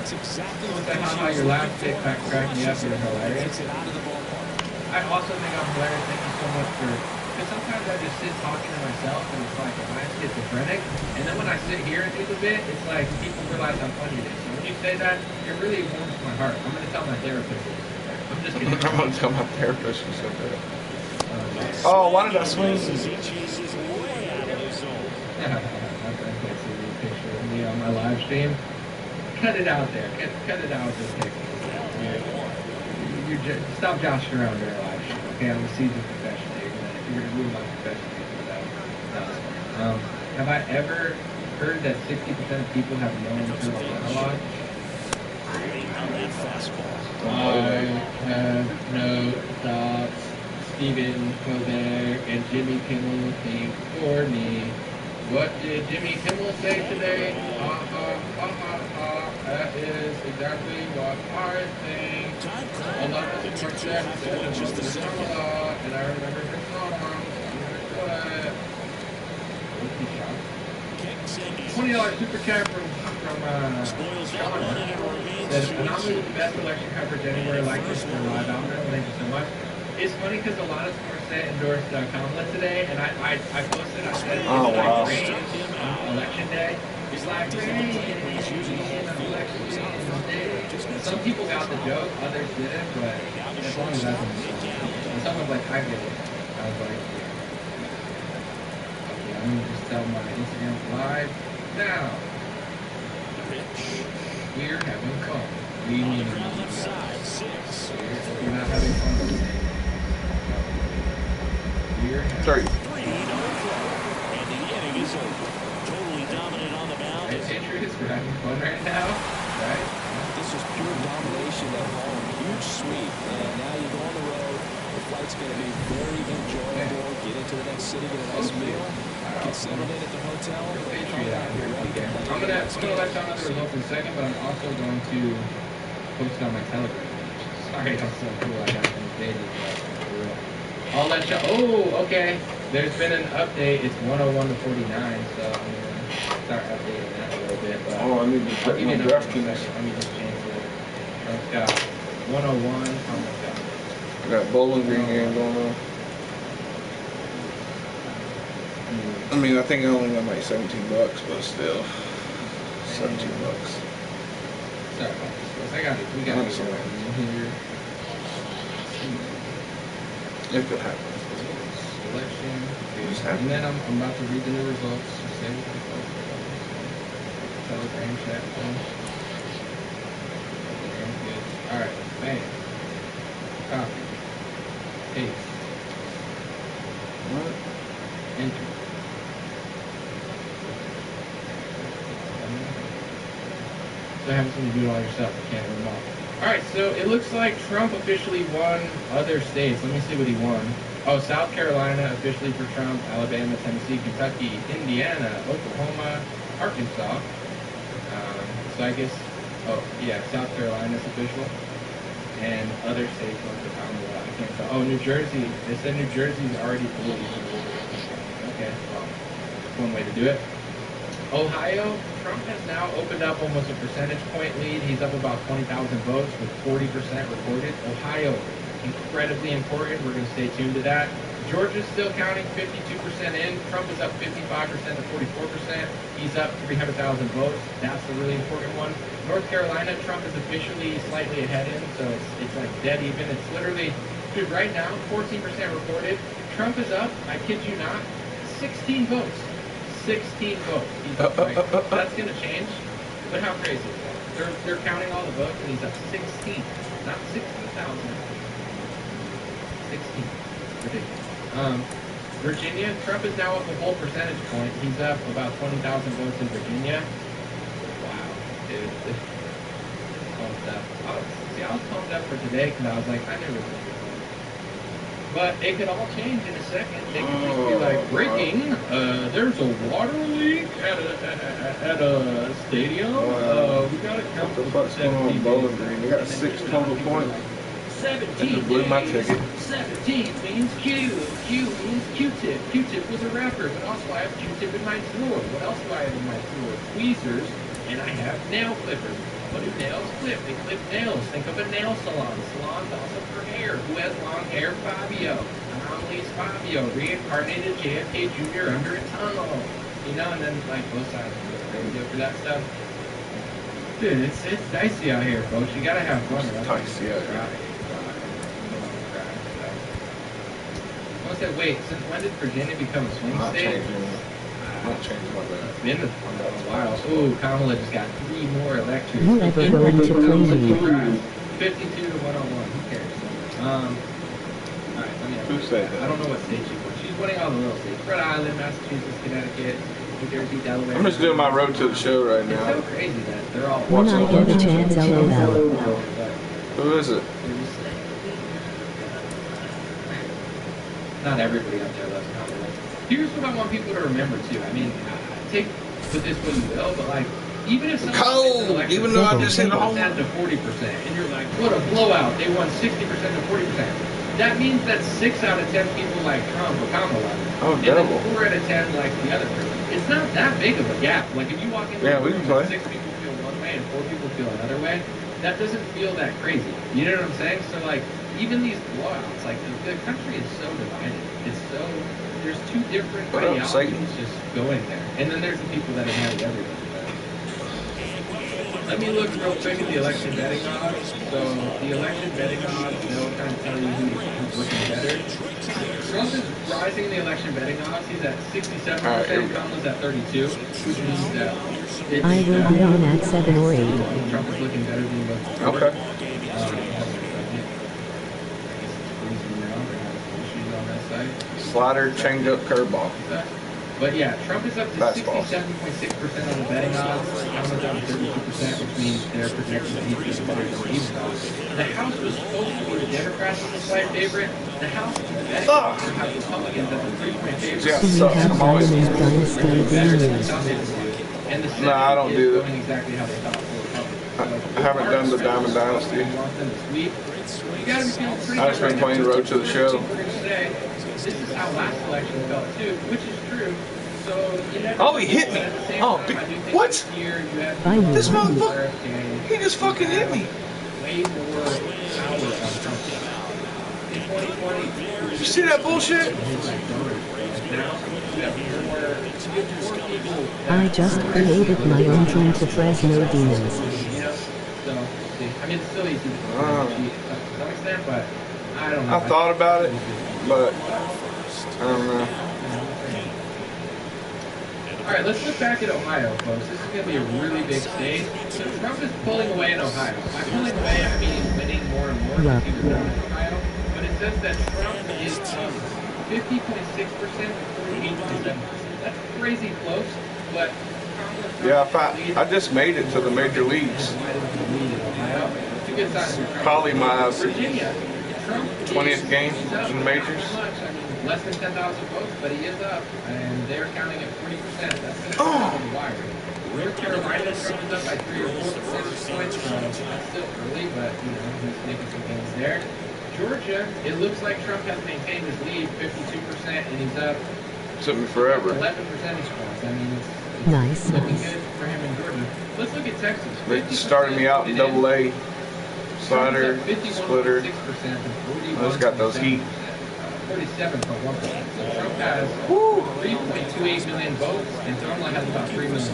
Someone said, haha, your last pick cracked me up. You're hilarious. I also think I'm hilarious. Thank you so much for... Because sometimes I just sit talking to myself and it's like, am I schizophrenic? And then when I sit here and do the bit, it's like people realize how funny it is. So when you say that, it really warms my heart. I'm going to tell my therapist. I'm just kidding. I'm going to tell my therapist you said that. Oh, why did I swing? I can't see the picture of me on my live stream. Cut it out there. Cut it out with this picture. You just stop joshing around there live stream. Okay, I'm a seasoned professional. You're gonna ruin my professionalism with that. Have I ever heard that 60% of people have no internal monologue? I have no thoughts. Stephen Colbert and Jimmy Kimmel came for me. What did Jimmy Kimmel say today? That is exactly what I think. A lot of the sports said and I remember her song. $20 super chat from Sean. Said, phenomenally the best election coverage anywhere like this for live outlet. Thank you so much. It's funny because a lot of Sportsnet endorsed Kamala today, and I posted, I said, oh, wow. Rain on election day. It's like rain on election day. Some people got the joke, others didn't, but as long as that's and someone's like, I get it. I was like, okay, I'm going to just tell my Instagram live now. We're having fun. We need to we're not having fun today. Three. And the inning is over. Totally dominant on the mound. Patriots, we're having fun right now, right? This is pure domination at home. Huge sweep. And now you go on the road. The flight's going to be very enjoyable. Get into the next city, get a nice meal. Get settled in at the hotel. I'm gonna let y'all know the results in a second, but I'm also going to post it on my Telegram. Sorry, I'm so cool. I got some data. I'll let you. Oh, okay. There's been an update. It's 101 to 49, so I'm gonna start updating that a little bit. But oh, I need to put my draft in this. Let me just change it. I've got 101. I got Bowling Green game going on. I mean, I think I only got like $17, but still, $17. Sorry about this. I got it. We got it here. If it happens. Selection. And then I'm about to read the new results. Just say what the Telegram chat thing. Good. Alright, bam. Copy. Paste. What? Enter. So having something to do it all yourself. You can't remove them all. Alright, so it looks like Trump officially won other states. Let me see what he won. Oh, South Carolina officially for Trump, Alabama, Tennessee, Kentucky, Indiana, Oklahoma, Arkansas. So I guess, oh yeah, South Carolina's official. And other states like the Commonwealth. I can't tell. Oh, New Jersey. They said New Jersey's already fully. Okay, well, that's one way to do it. Ohio, Trump has now opened up almost a percentage point lead. He's up about 20,000 votes with 40% recorded. Ohio, incredibly important. We're going to stay tuned to that. Georgia's still counting 52% in. Trump is up 55% to 44%. He's up 300,000 votes. That's the really important one. North Carolina, Trump is officially slightly ahead in, so it's like dead even. It's literally, dude, right now, 14% recorded. Trump is up, I kid you not, 16 votes. 16 votes. He's up, right? That's going to change, but how crazy is that? They're counting all the votes, and he's up 16, not 60,000. 16. Ridiculous. Virginia, Trump is now up a whole percentage point. He's up about 20,000 votes in Virginia. Wow, dude. Pumped up. I was pumped up for today because I was like, I knew it was going to be fun. But it could all change in a second. They could just be like, breaking, there's a water leak at a stadium. Wow. We got to count what the fuck's going on with Bowling Green? They got 6 total points. 17 blew my ticket. 17 means Q. Q means Q-tip. Q-tip was a rapper, but also I have Q-tip in my drawer. What else do I have in my drawer? Tweezers, and I have nail clippers. What do nails clip? They clip nails. Think of a nail salon. Salon's also for hair. Who has long hair? Fabio. Anomalies Fabio. Reincarnated JFK Jr. under a tunnel. You know, and then like both sides of the radio for that stuff. Dude, it's dicey out here, folks. You gotta have fun. Dicey out here. I said, wait, since when did Virginia become a swing state? Not changing my bad. It's been a while. Ooh, Kamala just got 3 more electors. You ever going to play? 52 to 101. Who cares? Alright, let me Who said that? I don't know what state she's winning. She's winning all the little states. Rhode Island, Massachusetts, Connecticut, New Jersey, Delaware. I'm just doing my road to the show right It's so now. crazy that they're all When I get a chance, LOL. Who is it? Not everybody out there loves Kamala. Here's what I want people to remember too. I mean, take with this what you will, but like, even if someone Cold, even though I just hit a home run to 40%, and you're like, what a blowout! They won 60% to 40%. That means that 6 out of 10 people like Trump or Kamala, Oh, and double. then 4 out of 10 like the other person. It's not that big of a gap. Like if you walk into a we room can play. and 6 people feel one way and 4 people feel another way, that doesn't feel that crazy. You know what I'm saying? So like, even these blowouts, like the country is so divided. It's so, there's 2 different ideologies just going there. And then there's the people that have had everything. Let me look real quick at the election betting odds. So the election betting odds, they'll kind of tell you who's looking better. Trump is rising in the election betting odds. He's at 67%, Kamala's at 32%, which means that I will be on at 7 or 8. Trump is looking better than he was before. Okay. Slider, changeup, curveball. But yeah, Trump is up to Fastball. 67.6% on the betting odds. Kamala's down to 32%, which means they're projected to be better than even odds. The House was supposed to be the Democrats as a slight favorite. The House and the betting odds have Republicans as a 3-point favorite. Yeah, We sucks. have I'm always. Diamond Dynasty Games. And the Senate No, I don't is do that. going exactly how they thought for Republicans. I haven't done the Diamond Dynasty. You want them to sweep. You gotta be feeling pretty I just been playing Road to the Show. We're gonna say, this is how last election felt too, which is true. So you never Oh, he hit me. at the same Oh, time, I do think what? this year you have Bye, This Will. motherfucker, he just fucking hit me. way more power on Trump. In 2020, You see that bullshit? it's like donors. Now you have more people. I just created my own team to Fresno Demons. You know, so see, I mean, it's still easy to cheat to some extent, but I don't know. I thought about it, but I don't know. All right, let's look back at Ohio, folks. This is going to be a really big state. So Trump is pulling away in Ohio. By pulling away, I mean he's winning more and more. Yeah. He's either in Ohio, but it says that Trump is 50.6% to 48.7%. That's crazy close, but Yeah, I just made it to the major leagues. It's a good sign. Probably my Virginia, Trump 20th game is up in the majors. not much. I mean, less than 10,000 votes, but he is up, and they're counting at 40%. That's going to come on the wire. North Carolina, Trump is up by 3 or 4 percentage points. That's still early, but you know he's making some gains there. Georgia, it looks like Trump has maintained his lead, 52%, and he's up Took me forever. 11 percentage points. I mean, it's Nice, looking nice. good for him in Georgia. Let's look at Texas. They started me out in double A, slider, splitter. I just got those heat. 47.1%. So Trump has 3.28 million votes, and Kamala has about 3 million.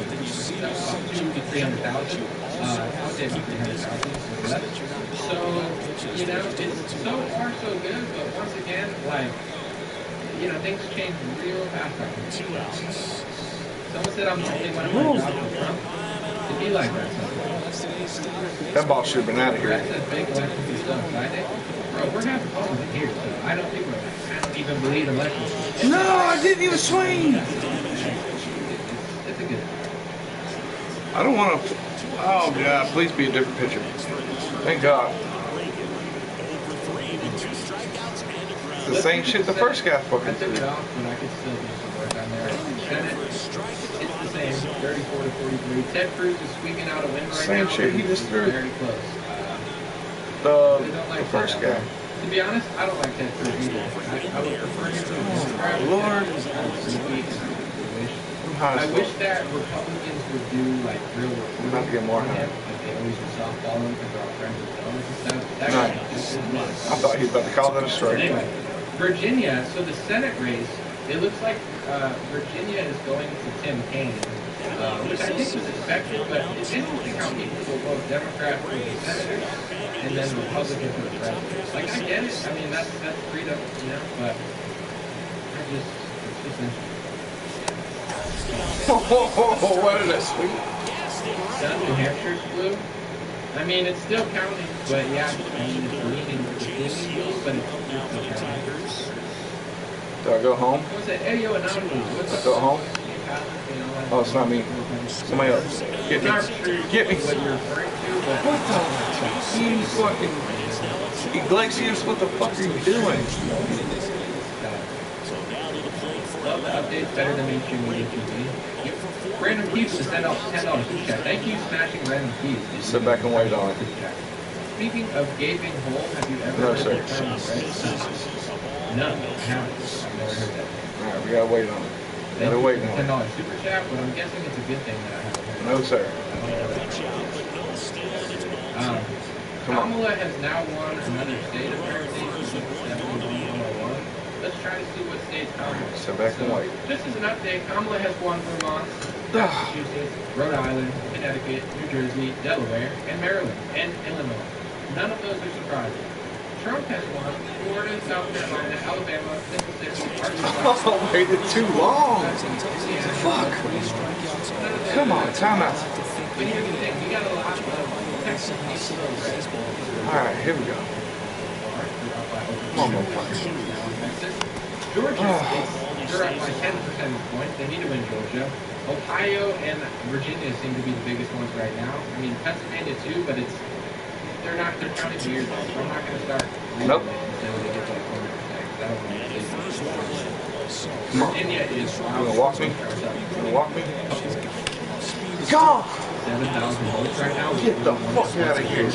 That's about 2 to 300,000. I'll say about 300,000. So, you know, it's so far so good, but once again, like, you know, things change real fast. Someone said I'm the only one in my job for Trump. It'd be like that sometimes. That ball should have been out of here. That says big elections are so exciting. Bro, we're having fun with it here, so I don't think we're like, I don't even believe elections. No, I didn't even swing. It's a good. I don't want to. Oh God, please be a different pitcher. Thank God. The same shit the first guy I fucking took it threw. off, but I could still do some work on there. Senate, it's the same, 34 to 43. Ted Cruz is squeaking out a win right Same now. shit he just threw. Very close. The first guy. To be honest, I don't like Ted Cruz either. I would prefer him to a Democrat. Lord. I wish that Republicans would do like real work. I'm about to get more high. Like they always would softball him because they're all friends with fellas and stuff. That Nice. guy, I thought he was about to call that a strike. Anyway, Virginia, so the Senate race, it looks like Virginia is going to Tim Kaine, which I think was expected, but it's interesting how people will vote Democrat for the senator and then Republican for the president. Like, I get it. I mean, that's freedom, you know, but it's just interesting. Oh, what is that sweet? New Hampshire's blue. I mean, it's still counting, but yeah, I mean, it's leaning blue, but it's still counting. Do I go home? What's it? Hey, yo, what's up? Go home? Oh, it's not me. Somebody else. Get me. Get me. What you're referring to, but What the? You fucking Iglesias, what the fuck are you doing? love the updates better than mainstream media TV. Random Keys to send out $10 super chat. Thank you, Smashing Random Keys. Sit back and wait on it. Speaking of gaping hole, have you ever heard sir. the term red? No, I haven't. I've never heard that. Alright, we gotta wait on it. Thank Gotta you wait for on it. $10 super chat, but I'm guessing it's a good thing that I haven't heard. No, sir. Kamala has now won another state apparently. Let's try to see what states Kamala won. Sit back and wait. Just as an update, Kamala has won Vermont, Massachusetts, Rhode Island, Connecticut, New Jersey, Delaware, and Maryland, and Illinois. None of those are surprising. Trump has won Florida, South Carolina, Alabama, Mississippi, Arkansas. Oh, waited too long. Fuck. Come on, timeout. But here's the thing, we got a lot of Texas people. Alright, here we go. Come on, motherfucker. Georgia, they're up by 10 percentage points. They need to win Georgia. Ohio and Virginia seem to be the biggest ones right now. I mean, Pennsylvania too, but they're counting the years. So I'm not going to start. Nope. Until they get to like 100%. I don't want to. Virginia is. You gonna walk me? You gonna walk me? Go! 7,000 votes right now. Get the fuck out of here.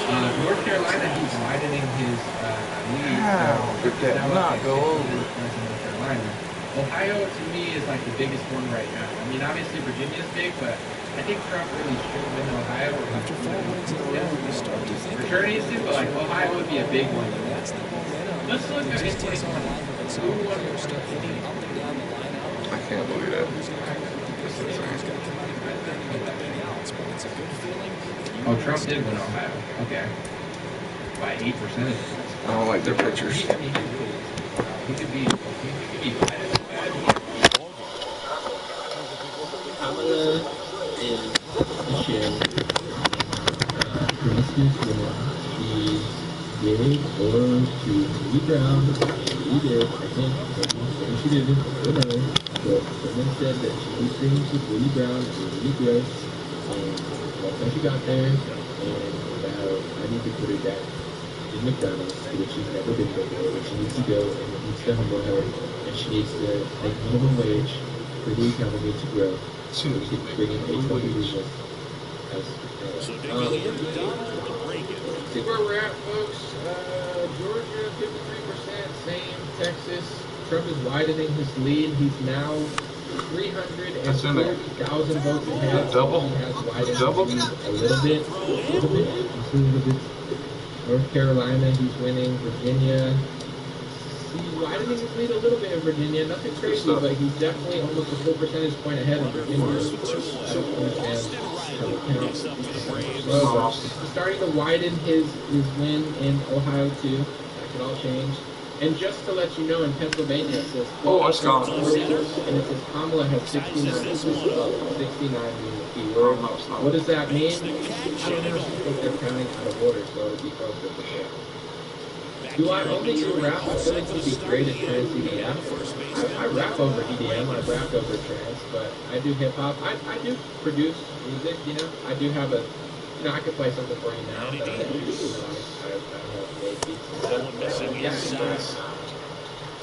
North Carolina, he's widening his lead. How did that not go over? North Carolina. Ohio, to me, is like the biggest one right now. I mean, obviously Virginia's big, but I think Trump really should win Ohio. After 4 wins in a row, you start to think For sure he needs to, but like Ohio would be a big one. that's the momentum. Let's look at Just it. takes a while, but some players start hitting up and down the lineup. I can't believe that. It's a good feeling. Oh, Trump did win Ohio. Okay. By 8 percentage points. I don't like their pictures. He could be Kamala is Michelle. Promiscuous woman. She gave or to Lee Brown. She did, I think. Maybe she didn't. Who knows? But someone said that she did things with Willie Brown and Willie Gross. Once she got there, and I need to put her back in McDonald's, which she's never been before, but she needs to go and it needs to humble her, and she needs to make minimum wage for the economy to grow, so we can bring in H-1B business. See where we're at, folks. Georgia, 53%, same. Texas, Trump is widening his lead. He's now 340,000 votes ahead. Double? He has widened Double? his lead a little bit. Just a little bit. North Carolina, he's winning. Virginia, he's widening his lead a little bit in Virginia. Nothing crazy, but he's definitely almost a full percentage point ahead of Virginia. I don't understand how it counts. So, he's starting to widen his win in Ohio too. That could all change. And just to let you know, in Pennsylvania, it says, oh, it's gone. And it says Kamala has 69. 69 being the key word. What does that mean? I don't know. I think they're counting out of order, so it'll be closer for sure. Do I only do rap? I feel like it would be great at trans EDM. I rap over EDM, I rap over trans, but I do hip hop. I do produce music, you know. I do have a, you know, I could play something for you now, but I don't have made beats and stuff.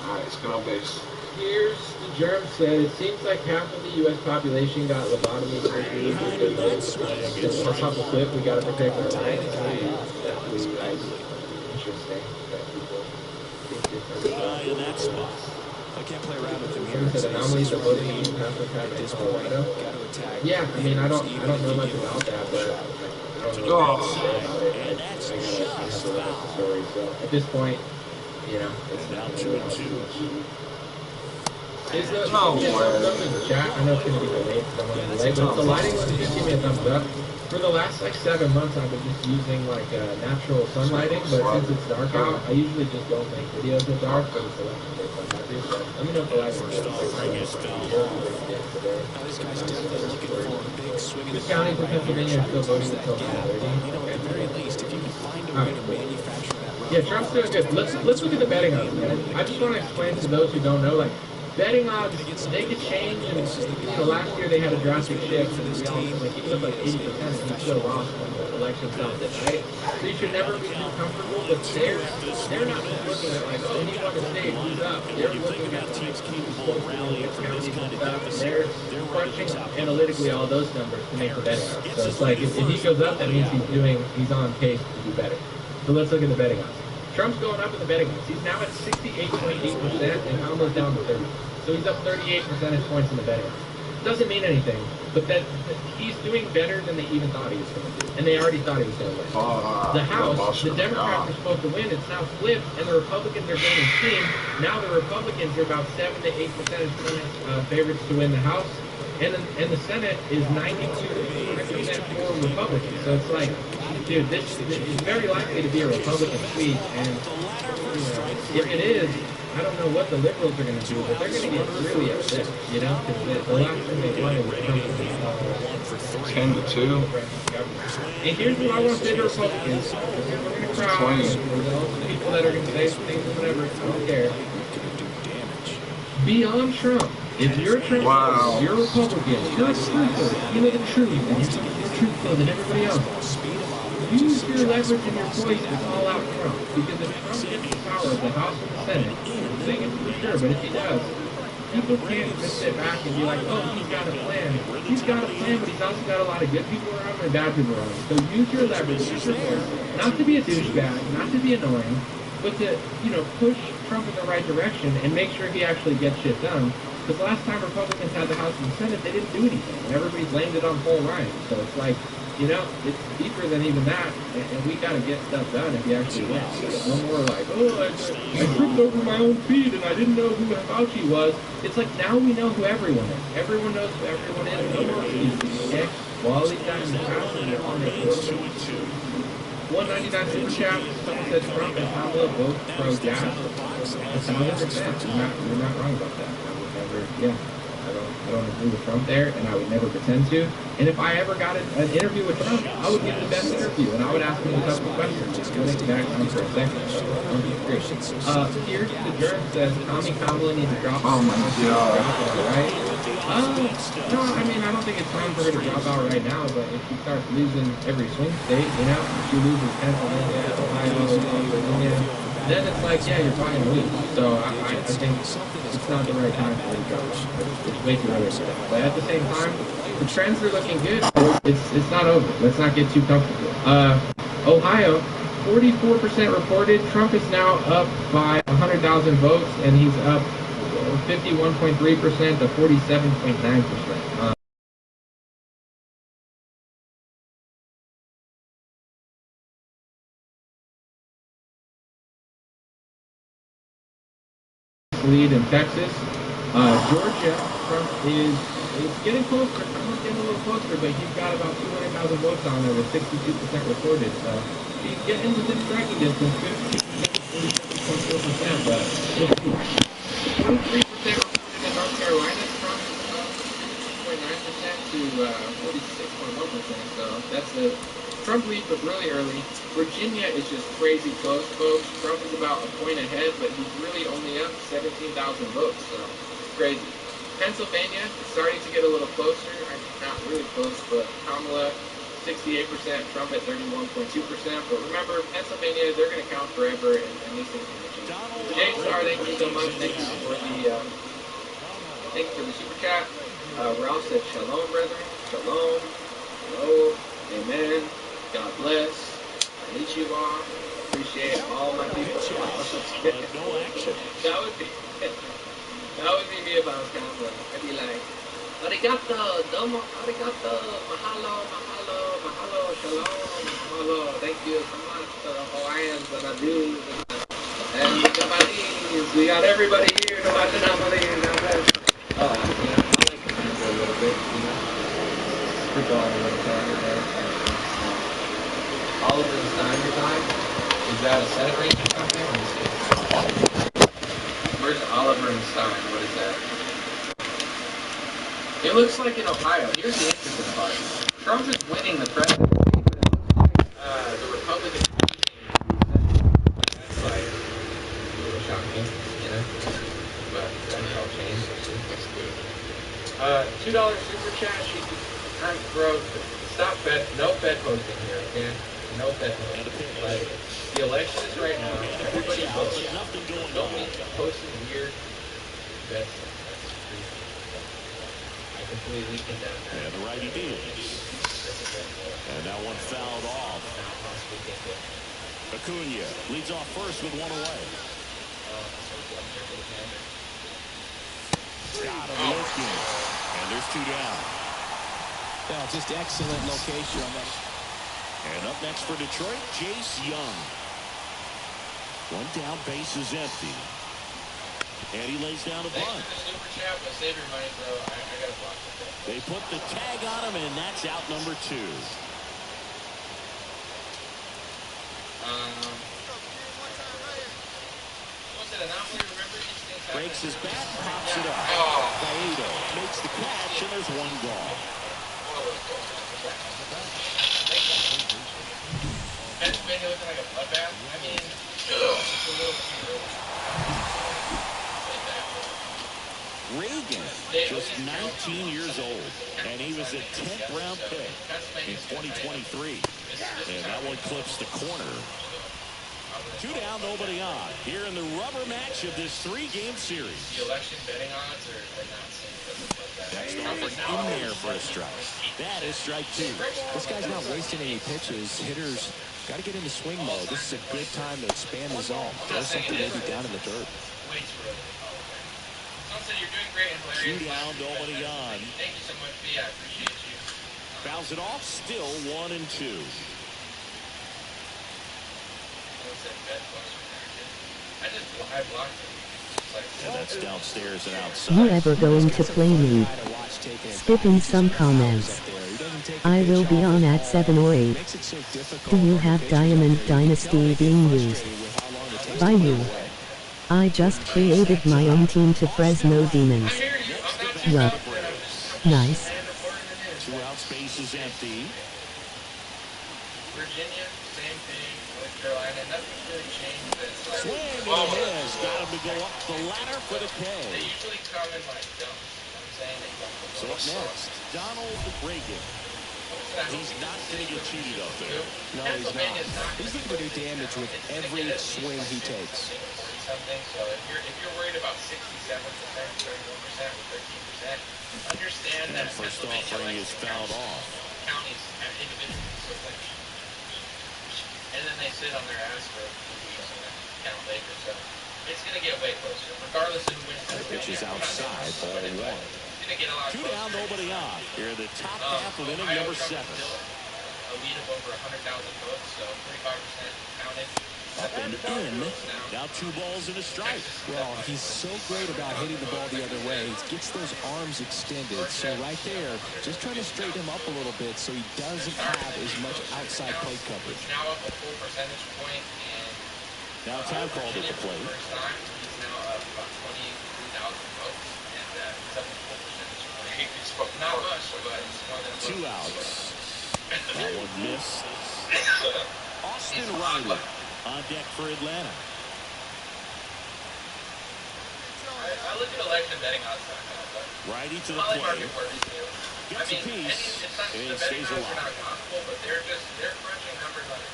Alright, it's gonna base. Here's the germ said, it seems like half of the U.S. population got lobotomy surgery because on top of the clip, we got to protect our rights. Definitely like interesting that people think different. Good eye in that spot. I can't play around with him here. Someone said anomalies are voting in passive traffic in Colorado. Yeah, I mean, I don't know much about that, but I don't know about it. I have to look at the story. So at this point, you know, it's now 2-2. Is the chat? I know it's going to be delayed because I'm running late, but the lighting was just give me a thumbs up. For the last like 7 months, I've been just using like natural sun lighting, but since it's dark out, I usually just don't make videos in dark, but it's election day, so I'm happy. So let me know if the lighting is Which counties in Pennsylvania are still voting until 9:30? At the very least, if you can find a way to manufacture that. Yeah, Trump's doing good. Let's look at the betting odds, man. I just want to explain to those who don't know, like, betting odds, they could change, and you know, last year they had a drastic shift, and like, he was up like 80%, and he still lost when the election stopped it, right? So you should never be too comfortable, but they're not just looking at, like, oh, he won the state, who's up? They're looking at teams capable of rallying from this kind of deficit. They're crunching analytically all those numbers to make the betting odds. So it's like, if he goes up, that means he's on pace to do better. So let's look at the betting odds. Trump's going up in the betting odds. He's now at 68.8%, and Kamala's down to 30. So he's up 38 percentage points in the betting odds. Doesn't mean anything, but that he's doing better than they even thought he was going to do, and they already thought he was going to win. The House, the Democrats are supposed to win. It's now flipped, and the Republicans are gaining steam. Now the Republicans are about 7 to 8 percentage points favorites to win the House, and the Senate is 92% for Republicans. So it's like, dude, this is very likely to be a Republican sweep, and if it is, I don't know what the liberals are going to do, but they're going to get really upset, you know, because the last thing they wanted was Trump to 10-2. And here's what I want to say to Republicans. We're going to cry. There's all the people that are going to say things or whatever. I don't care. Beyond Trump, if you're a Trump, you're a Republican, you're a truther, you know the truth, and you're truthful than everybody else. Use your leverage and your voice to call out Trump, because if Trump gets the power of the House and the Senate, they get for sure, but if he does, people can't just sit back and be like, oh, he's got a plan. He's got a plan, but he's also got a lot of good people around him and bad people around him. So use your leverage, use your voice, not to be a douchebag, not to be annoying, but to, you know, push Trump in the right direction and make sure he actually gets shit done. Because last time Republicans had the House and the Senate, they didn't do anything, and everybody blamed it on Paul Ryan. So it's like, you know, it's deeper than even that, and we got to get stuff done if he actually wins. No more like, oh, I tripped over my own feet and I didn't know who Fauci was. It's like, now we know who everyone is. Everyone knows who everyone is. No more excuses, okay? Well, all these guys in the House and they're on their phone. 199 super chat. Someone said Trump and Kamala both pro-gas. 1,000%. You're not wrong about that. I would never, yeah. I don't agree with Trump there, and I would never pretend to. And if I ever got an interview with Trump, I would give the best interview, and I would ask him the toughest questions. Just going back on for a second. Here's the germ says, Kamala needs to drop out. Oh my God. Right? No, I mean, I don't think it's time for her to drop out right now, but if she starts losing every swing state, you know, if she loses Pennsylvania, Ohio, Virginia, then it's like, yeah, you're probably going to lose. So I think it's not the right time for her to drop out. It's way too early for that. But at the same time, the trends are looking good. It's not over. Let's not get too comfortable. Ohio, 44% reported. Trump is now up by 100,000 votes, and he's up 51.3% to 47.9%. Lead in Texas. Georgia, Trump is getting closer. Trump's getting a little closer, but he's got about 200,000 votes on there with 62% reported. So he's getting within striking distance, 47.4%, but 23% reported in North Carolina. Trump 6.9% to 46.1%. So that's a Trump lead, but really early. Virginia is just crazy close, folks. Trump is about a point ahead, but he's really only up 17,000 votes, so crazy. Pennsylvania is starting to get a little closer. I mean, not really close, but Kamala, 68%, Trump at 31.2%. But remember, Pennsylvania, they're going to count forever, and these things can change. Jay Star, thank you so much. Thank you for the Thank you for the super chat. Ralph said, Shalom, brethren. Shalom. Hello. Amen. God bless. Konnichiwa. Appreciate all my people. No action. That would be me if I was Canada. I'd be like, arigato, domo, arigato, mahalo, mahalo, mahalo, shalom, mahalo. Thank you so much to the Hawaiians and the Jews and the Japanese. We got everybody here to watch the Japanese. Oh, I like Canada a little bit, Sprinkle on a little bit. Oliver and Steiner time? Is that a set range or something? Let me see. Where's Oliver and Stein? What is that? It looks like in Ohio. Here's the interesting part. Trump is winning the presidency, but it looks like the Republicans are losing. That's like a little shocking, But that'll all change. $2 super chat. Bro, stop no Fed posting here, okay? No Fed posting. Like, the election is right now. Everybody votes. Don't be posting weird bets. I completely condemn that. And the righty deals. And that one fouled off. Acuna leads off first with one away. Got him looking. And there's two down. Yeah, just excellent location on that. And up next for Detroit, Jace Young. One down, base is empty. And he lays down a bunt. Super chat, but save your money, bro. I got a block with that. They put the tag on him, and that's out number 2. Breaks his bat, pops it up. Faedo makes the catch, and there's one gone. Pennsylvania looking like a bloodbath? I mean, it's a little too early. Reagan, just 19 years old, and he was a 10th round pick in 2023. And that one clips the corner. 2 down, nobody on. Here in the rubber match of this 3-game series. The election betting odds are not Next offering in there for a strike. That is strike 2. This guy's not wasting any pitches. Hitters got to get into swing mode. This is a good time to expand the zone. Throw something maybe down in the dirt. You're doing great and hilarious. 2 down, nobody on. Thank you so much, B. I appreciate you. Fouls it off, still 1 and 2. I blocked it. And that's downstairs and outside. You ever going to play me? Skipping some comments. I will be on at 7 or 8. Do you have Diamond Dynasty being used? By you. I just created my own team to Fresno Demons. Yup. Nice. 2 out, space is empty. Virginia, same thing. North Carolina, nothing really changed. Swing and a miss. Got him to go up the ladder for the K. They usually come in like dumps. I'm saying they come. So up next, Donald Reagan. He's not going to get cheated up there. No, he's not. He's looking to do damage with every swing he takes. Something. So if you're worried about 67%, 31%, 13%, understand that first offering is fouled off. Counties have individuals, and then they sit on their ass for weeks and then count later. So it's going to get way closer, regardless of who wins. The pitch is outside, ball 1. 2 down, nobody on. Here in the top half of inning number 7. A lead of over 100,000 votes, so 35% counted. Up and in. Now 2 balls and a strike. Well, he's so great about hitting the ball the other way. He gets those arms extended. So right there, just trying to straighten him up a little bit so he doesn't have as much outside plate coverage. Now up a full percentage point, and now time called at the plate. First time, he's now up about 23,000 votes, and he's up a full percentage point. It's not much, but it's more than 2 outs. That one missed. Austin Riley on deck for Atlanta. I look at election betting odds. Righty to the plate. Gets a piece and stays alive. Not gospel, but they're crunching numbers on a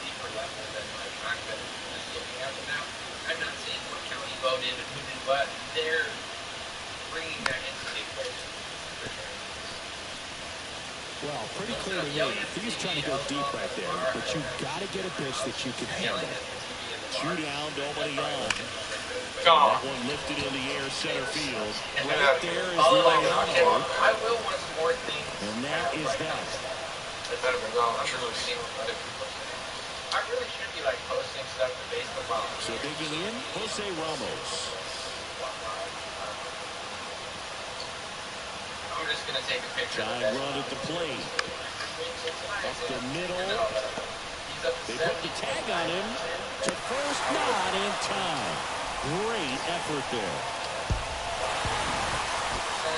deeper level than my track bettors just looking at them now. I'm not saying what county voted and who did what. They're bringing that into the equation. Well, pretty clear to me. He's trying to go deep right there, but you've got to get a pitch that you can handle. 2 down, nobody on. God. That one lifted in the air center field. Right Right there is Loriano. I will want some more things. And that is that. It better be gone. I'm truly seeing what other people say. I really should be like posting stuff to Facebook. So digging in, Jose Ramos. I'm just going to take a picture Trying of that. run at the plate. Up the middle. They put the tag on him. To first, not in time. Great effort there.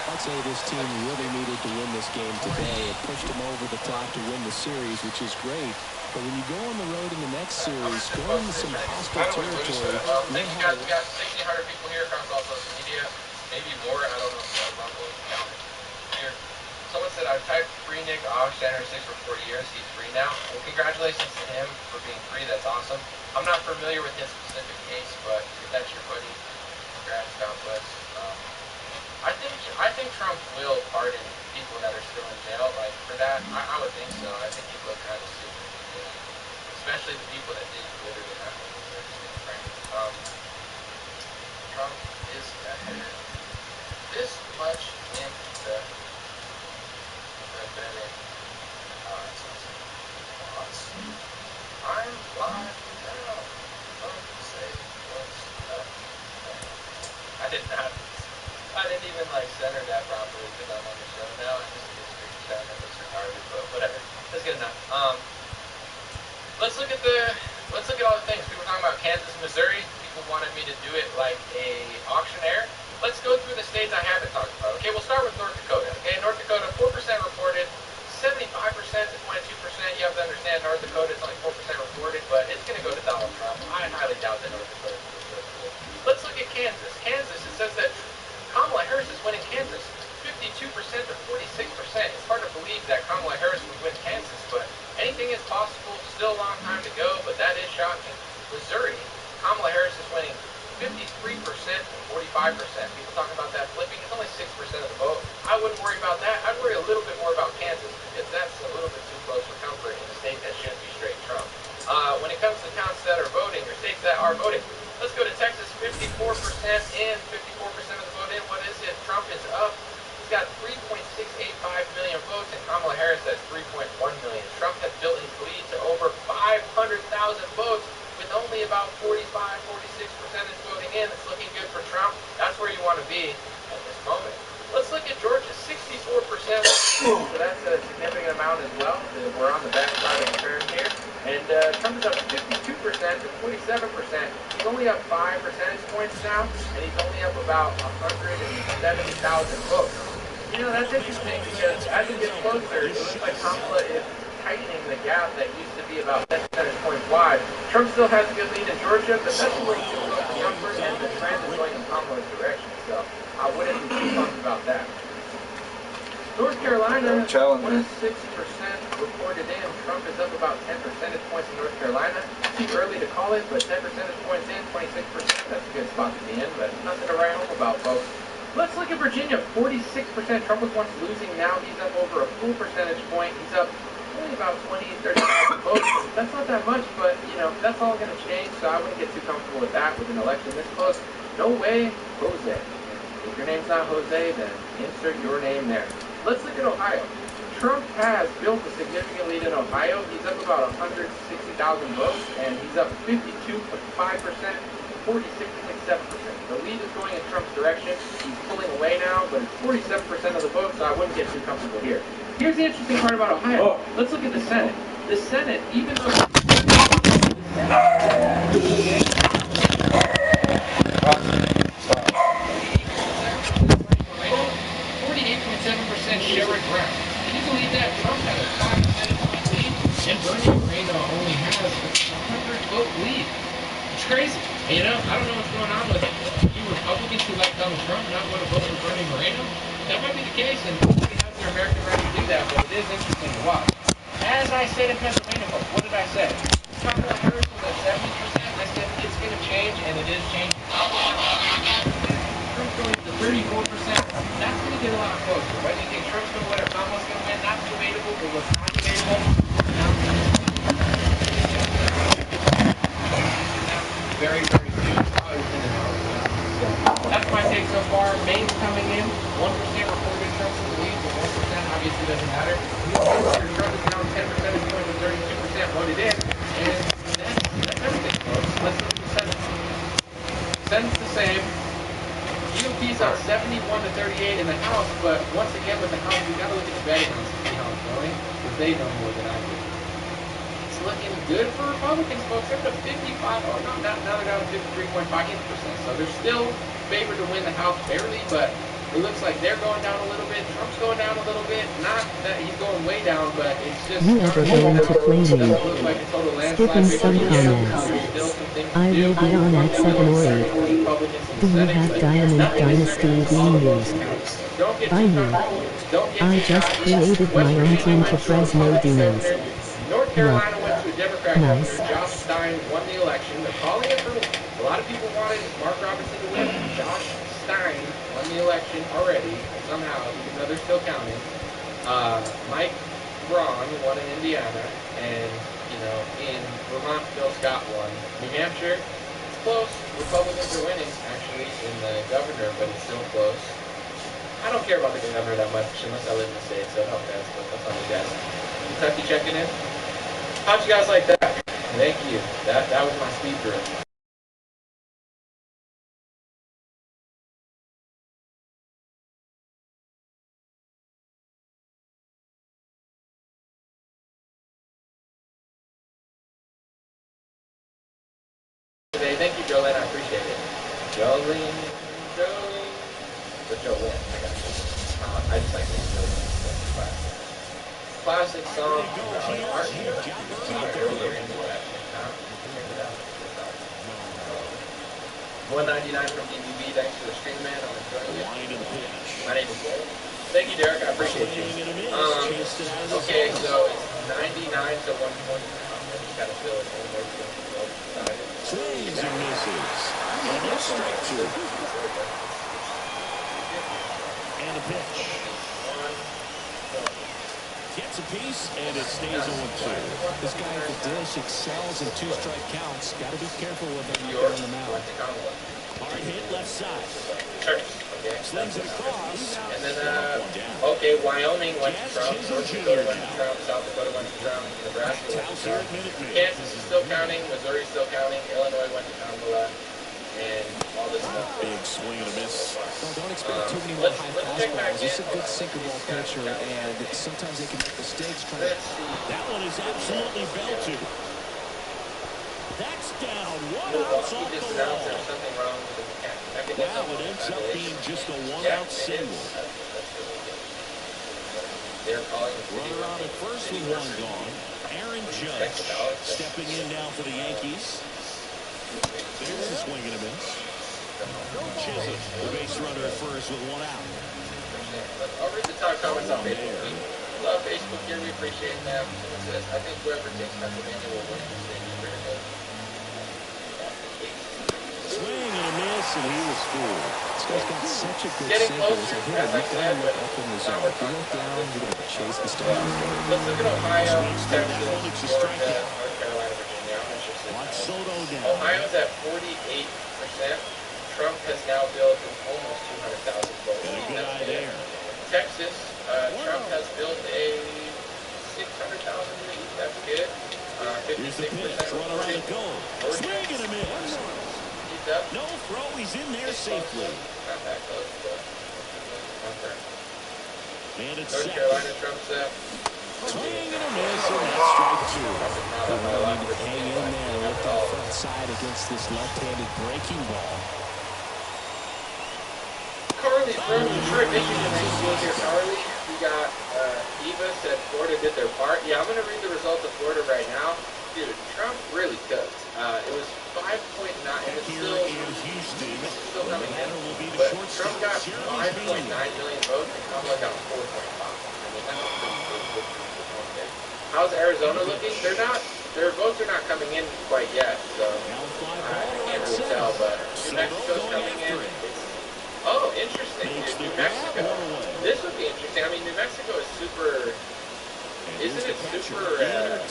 I'd say this team really needed to win this game today. It pushed them over the top to win the series, which is great. But when you go on the road in the next series, going into some hostile territory, thank you guys. We got 1,600 people here across all social media. Maybe more. I don't know if I'm counting here. Someone said, I've typed free Nick Osh, January 6th for 40 years. He's free now. Well, congratulations to him for being free. That's awesome. I'm not familiar with his specific case, but if that's your buddy, congrats, God bless. I think Trump will pardon people that are still in jail. Like, for that, I would think so. I think he'd look kind of stupid. Yeah. Especially the people that did literally happen. Trump is ahead this much in the betting odds. I'm live now. Don't say what's up. I did not. I didn't even like center that properly because I'm on the show now. I just did a screenshot and it looks retarded, but whatever. That's good enough. Let's look at all the things. People were talking about Kansas, Missouri. People wanted me to do it like a auctioneer. Let's go through the states I haven't talked about. Okay, we'll start with North Dakota. Okay, North Dakota, 4% reported, 75% to 22%. You have to understand North Dakota is only 4% reported, but it's going to go to Donald Trump. I highly doubt that North Dakota is going to go to. Let's look at Kansas. Kansas, it says that Kamala Harris is winning Kansas 52% to 46%. It's hard to believe that Kamala Harris would win Kansas, but anything is possible. Still a long time to go, but that is shocking. Missouri, Kamala Harris is winning 53% to 45%. People talking about that flipping. It's only 6% of the vote. I wouldn't worry about that. I'd worry a little bit more about Kansas because that's a little bit too close for comfort in a state that should be straight Trump. When it comes to towns that are voting or states that are voting, let's go to Texas. 54% in, 54% of the vote in. What is it? Trump is up. He's got 3.685 million votes, and Kamala Harris has 3.1 million. Trump has built his lead to over 500,000 votes with only about 45, 46% voting in. It's looking good for Trump. That's where you want to be at this moment. Let's look at Georgia, 64%. So that's a significant amount as well. We're on the back side of the curve here. And Trump is up 52% to 47%. He's only up 5 percentage points now, and he's only up about 170,000 votes. You know, that's interesting because as it gets closer, it looks like Kamala is tightening the gap that used to be about 10 percentage points wide. Trump still has a good lead in Georgia, but that's a little too close to comfort, and the trend is going in Kamala's direction. So I wouldn't be too pumped about that. North Carolina, 26% reported in. Trump is up about 10 percentage points in North Carolina. Too early to call it, but 10 percentage points in, 26%. That's a good spot to be in, but nothing to write home about, folks. Let's look at Virginia, 46%. Trump was once losing. Now he's up over a full percentage point. He's up only about 20, 30,000 votes. That's not that much, but, you know, that's all going to change, so I wouldn't get too comfortable with that with an election this close. No way, Jose. If your name's not Jose, then insert your name there. Let's look at Ohio. Trump has built a significant lead in Ohio. He's up about 160,000 votes, and he's up 52.5%, 46.7%. The lead is going in Trump's direction. He's pulling away now, but it's 47% of the vote, so I wouldn't get too comfortable here. Here's the interesting part about Ohio. Let's look at the Senate. The Senate, even though... 48.7% Sherrod Brown. Can you believe that? Trump had a 5 percentage point lead, and Bernie Moreno only has a 100-vote lead. It's crazy. You know, I don't know what's going on with you Republicans who like Donald Trump not want to vote for Bernie Moreno. That might be the case, and nobody has their American right to do that, but it is interesting to watch. As I said in Pennsylvania, folks, what did I say? Kamala Harris was at 70%. I said it's going to change, and it is changing. Trump's going to 34%. get a lot closer. Whether you think Trump's going to win or Kamala's going to win, not debatable, but what's not debatable, very, very soon. Probably within an hour. So that's my take so far. Maine's coming in. 1% reported Trump's in the lead, but 1% obviously doesn't matter. Trump is now 10 percentage points and 32% voted in. And that's everything, folks. Let's look at the Senate. Senate's the same. GOP's on 71 to 38 in the House, but once again with the House, we got to look at the betting lines to see how it's going, because they know more than I do. It's looking good for Republicans, folks. They're at 55. Oh, no, now they're down to 53.58%. So they're still favored to win the House barely, but it looks like they're going down a little bit. Trump's going down a little bit. Not that he's going way down, but it's just You ever going to play me? look like a total Skip landslide in some victory. comments. There's still some things to I do. will be on at 7 or 8. Do you have Diamond Dynasty being used? Don't get By too you. comfortable. Don't get I too just cocky. created my own team to Fresno Demons. North Carolina went to a Democrat Nice. governor. Josh Stein won the election. They're calling it for a lot of people wanted Mark Robinson to win. Josh Stein won the election already somehow, even though they're still counting. Mike Braun won in Indiana, and in Vermont, Bill Scott won. New Hampshire, it's close. Republicans are winning actually in the governor, but it's still close. I don't care about the governor that much unless I live in the state, so help guys, but that's on you guys. Kentucky checking in. How'd you guys like that? Thank you. That was my speed drill. Today, thank you, Jolene. I appreciate it. Jolene. But Jolene, I got you. I just like this Jolene. Classic song. $1.99 from DBB. Thanks for the stream, man. I'm enjoying it. My name is Derek. Thank you, Derek. I appreciate you. Okay, so it's 99 to 120. I just gotta feel it. Swings and misses. And a strike two. And a pitch. Gets a piece, and it stays 0-2. This guy at the dish excels in two-strike counts. Got to be careful with him on the mound. Hard hit left side. Slings it across. And then, okay, Wyoming went to Trump. North Dakota went to Trump. South Dakota went to Trump. Nebraska went to Trump. Kansas is still counting. Missouri is still counting. Illinois went to Kamala. And all this stuff. Big swing and a miss. Don't expect too many more high fastballs. He's a good sinker ball pitcher, and sometimes they can make mistakes trying to... That one is absolutely belted. That's down. One out's off the wall. Wow, it ends up being just a one-out single. Runner on at first with one gone. Aaron Judge stepping in now for the Yankees. There's a swing and a miss. Chisholm, the base runner at first with one out. I'll read the top comments on Facebook. Love Facebook here. We appreciate them. It says, I think whoever takes Pennsylvania will win the state. Swing and a miss, and he was fooled. This guy's got such a good sinker. As a hitter, you got to look up in the zone. If you look down, you're going to chase the stone. Let's look at Ohio, Texas, Georgia, North Carolina, Virginia. I'm interested. Ohio's at 48%. Trump has now built almost 200,000 votes. Texas, Trump has built a 600,000 lead. That's good. 56%. Swing and a miss. No throw. He's in there safely. Not that close, but and it's North Carolina, Trump's at swing and a miss, and that's strike two. Hang in there with that front side against this left-handed breaking ball. Carly from Detroit, Michigan. Nice to here, Carly. We got Eva said Florida did their part. Yeah, I'm going to read the results of Florida right now. Dude, Trump really cooked. It was 5.9, and it's still coming in. But Trump got 5.9 million votes, and Kamala got 4.5. I mean, that's a pretty good. How's Arizona looking? Their votes are not coming in quite yet, so I can't really tell. But New Mexico's coming in. Oh, interesting, dude. New Mexico. Mexico is super. Isn't it super? Isn't it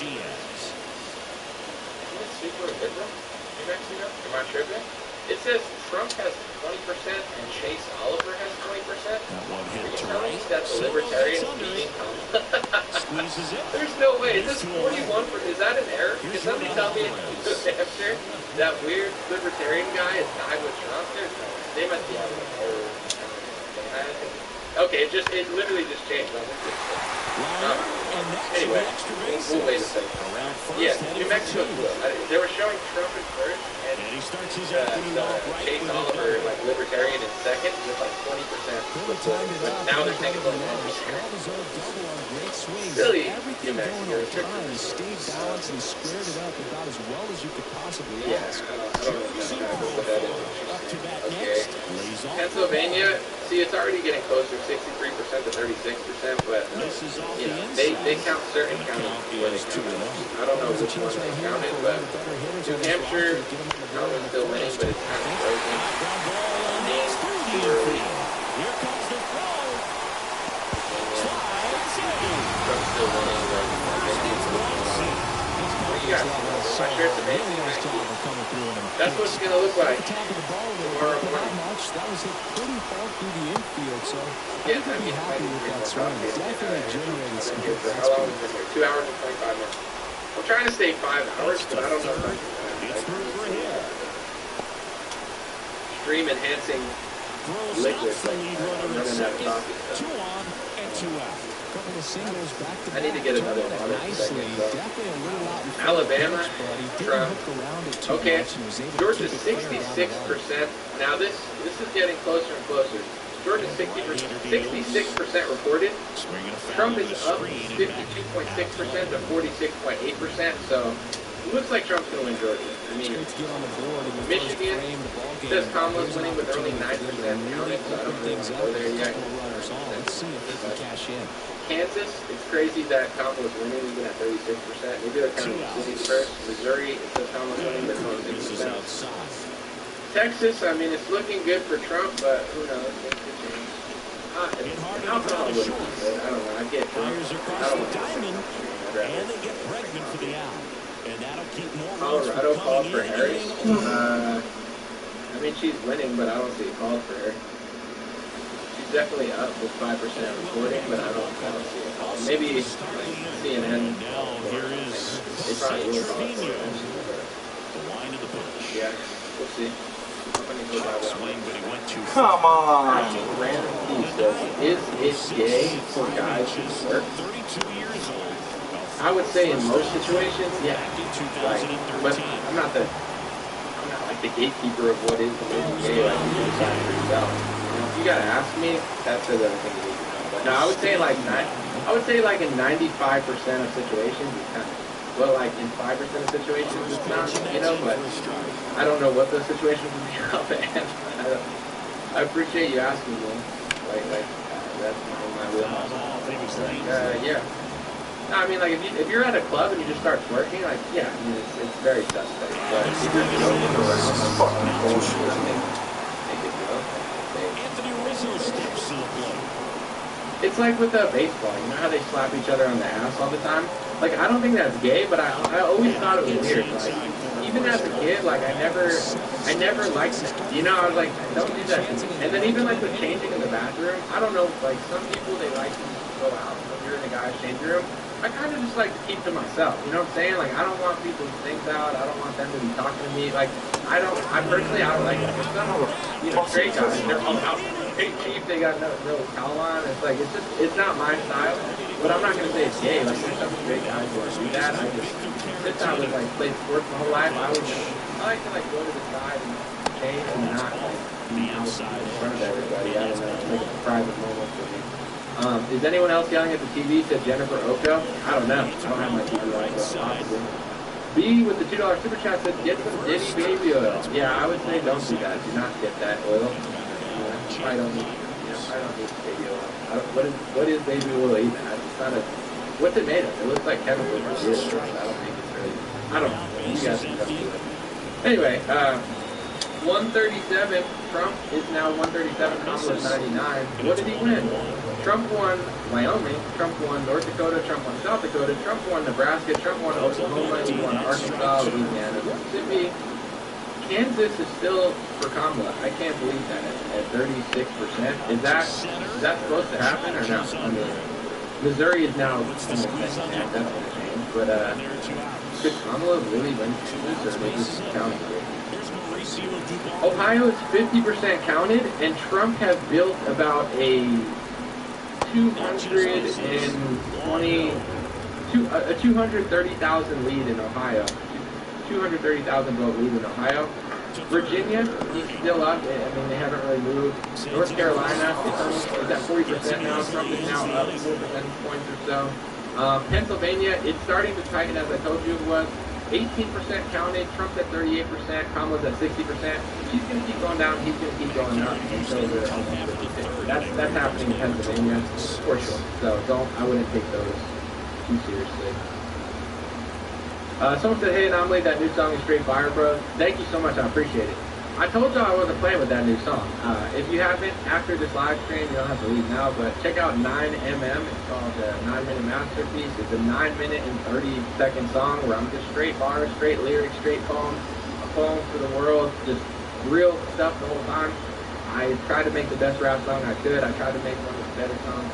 super liberal? New Mexico? Am I tripping? It says Trump has 20% and Chase Oliver has 20%. That one hit Are you to telling me right. that the Libertarians beating Squeezes it. There's no way. Is this 41 for? Is that an error? Can somebody tell me in New Hampshire that weird Libertarian guy is tied with Trump? There's no way. They must be having an error. Okay, it literally just changed. Anyway, we'll wait a second. Yeah, New Mexico. They were showing Trump in first, and he starts his afternoon off right Chase Oliver, like Libertarian, in second with like 20%. Now they're taking over 10%. Silly New Mexico. He stayed balanced and he squared it up about as well as you could possibly ask. I don't know what that is. Okay. Pennsylvania, see, it's already getting closer, 63% to 36%, but you know, they count certain counties where they count. I don't know which ones they counted, but New Hampshire, Trump is still winning, but it's kind of frozen. Here comes the throw. Trump's still winning, but what do you got? My shirt's amazing. That's what it's going to look like. That was hit pretty far through the infield, so I think I'd be happy with that swing. Definitely generated some good bat speed. How long is this here? 2 hours and 25 minutes. I'm trying to stay 5 hours, but I don't know if I can. Stream enhancing liquid. I'm running out of coffee. 2 on and 2 out. Couple of singles back to I need to get another water nicely. second, so. Definitely a little out in Alabama, Trump. Okay, Georgia's 66%. Now this is getting closer and closer. Georgia's 66% reported. Trump is up 52.6% to 46.8%. So it looks like Trump's going to win Georgia. I mean, Michigan says Kamala's winning, but they're only 9% counted, so I don't really want to go there yet. Let's see if they can cash in. Kansas, it's crazy that Kamala's winning even at 36%. Maybe they're counting cities first. Missouri, it says Kamala's winning, but it's only 6%. Texas, I mean, it's looking good for Trump, but who knows? It could change. Alcohol would be good. I don't know. I get drunk. I don't want to. And they get pregnant for the out. And that'll keep more Colorado called for Harris. I mean, she's winning, but I don't see a call for her. She's definitely up with 5% reporting, but I don't see a call. Maybe CNN. Here is they probably will call it for her. The line of the pitch. Yeah, we'll see. Swing, but he went too far. Come on! Random piece says, is it gay for guys to work? 32 years old. I would say in most situations, yeah. Like, but I'm not like the gatekeeper of what is gay. Like you decide for yourself. You know, if you gotta ask me, that says everything you need to know. But no, I would say like in 95% of situations, it's kind of. Well, like in 5% of situations, it's not, you know, but I don't know what those situations would be up and I appreciate you asking me. Like that's in my wheelhouse. Yeah. No, I mean, like if you're at a club and you just start twerking, like yeah, I mean it's very suspect. But if you're joking around, fucking bullshit. Anthony Rizzo steps to the plate. It's like with baseball. You know how they slap each other on the ass all the time? Like, I don't think that's gay, but I always thought it was weird. Like, even as a kid, like, I never liked it. You know, I was like, don't do that. And then even, like, with changing in the bathroom, I don't know, like, some people, they like to go out when you're in a guy's changing room. I kind of just like to keep to myself. You know what I'm saying? Like, I don't want people's things out. I don't want them to be talking to me. Like, I personally, I don't like it. There's some, you know, straight guys, they're all out. Hey, cheap, they got no towel on. It's like, it's not my style. But I'm not going to say it's gay. Like, there's some straight guys who do that. Since I was, like, played sports my whole life, I like to, like, go to the side and change and not, like, be outside in front of everybody. I don't know. It's like a private moment for me. Is anyone else yelling at the TV? Said Jennifer Oko? I don't know. I don't have my TV on, so possibly. B with the $2 super chat said, get some Diddy baby oil. Yeah, I would say don't do that. Do not get that oil. I don't need baby oil. What is baby oil even? It's not what's it made of? It looks like chemicals. I don't think it's really. I don't know. You guys can come to it. Anyway, 137. Trump is now 137. Kamala is 99. What did he win? Trump won Wyoming. Trump won North Dakota. Trump won South Dakota. Trump won Nebraska. Trump won Oklahoma. He won Arkansas, Louisiana, Mississippi. Kansas is still for Kamala. I can't believe that at 36%. Is that supposed to happen or not? I mean, Missouri is now almost second half. That's going to change. But could Kamala really win Kansas, or they just counting it? Ohio is 50% counted, and Trump has built about a 230,000 lead in Ohio. 230,000 vote lead in Ohio. Virginia, he's still up. I mean, they haven't really moved. North Carolina is at 40% now. Trump is now up 4 percentage points or so. Pennsylvania, it's starting to tighten, as I told you it was. 18% counted. Trump's at 38%. Kamala's at 60%. She's going to keep going down. He's going to keep going up until they're almost 50-50. That's happening in Pennsylvania for sure. So I wouldn't take those too seriously. Someone said, hey, Anomaly, that new song is straight fire, bro. Thank you so much. I appreciate it. I told y'all I wasn't playing with that new song. If you haven't, after this live stream, you don't have to leave now, but check out 9mm. It's called the 9-Minute Masterpiece. It's a 9-minute and 30-second song where I'm just straight bars, straight lyrics, straight poems, a poem for the world, just real stuff the whole time. I tried to make the best rap song I could. I tried to make one of the better songs.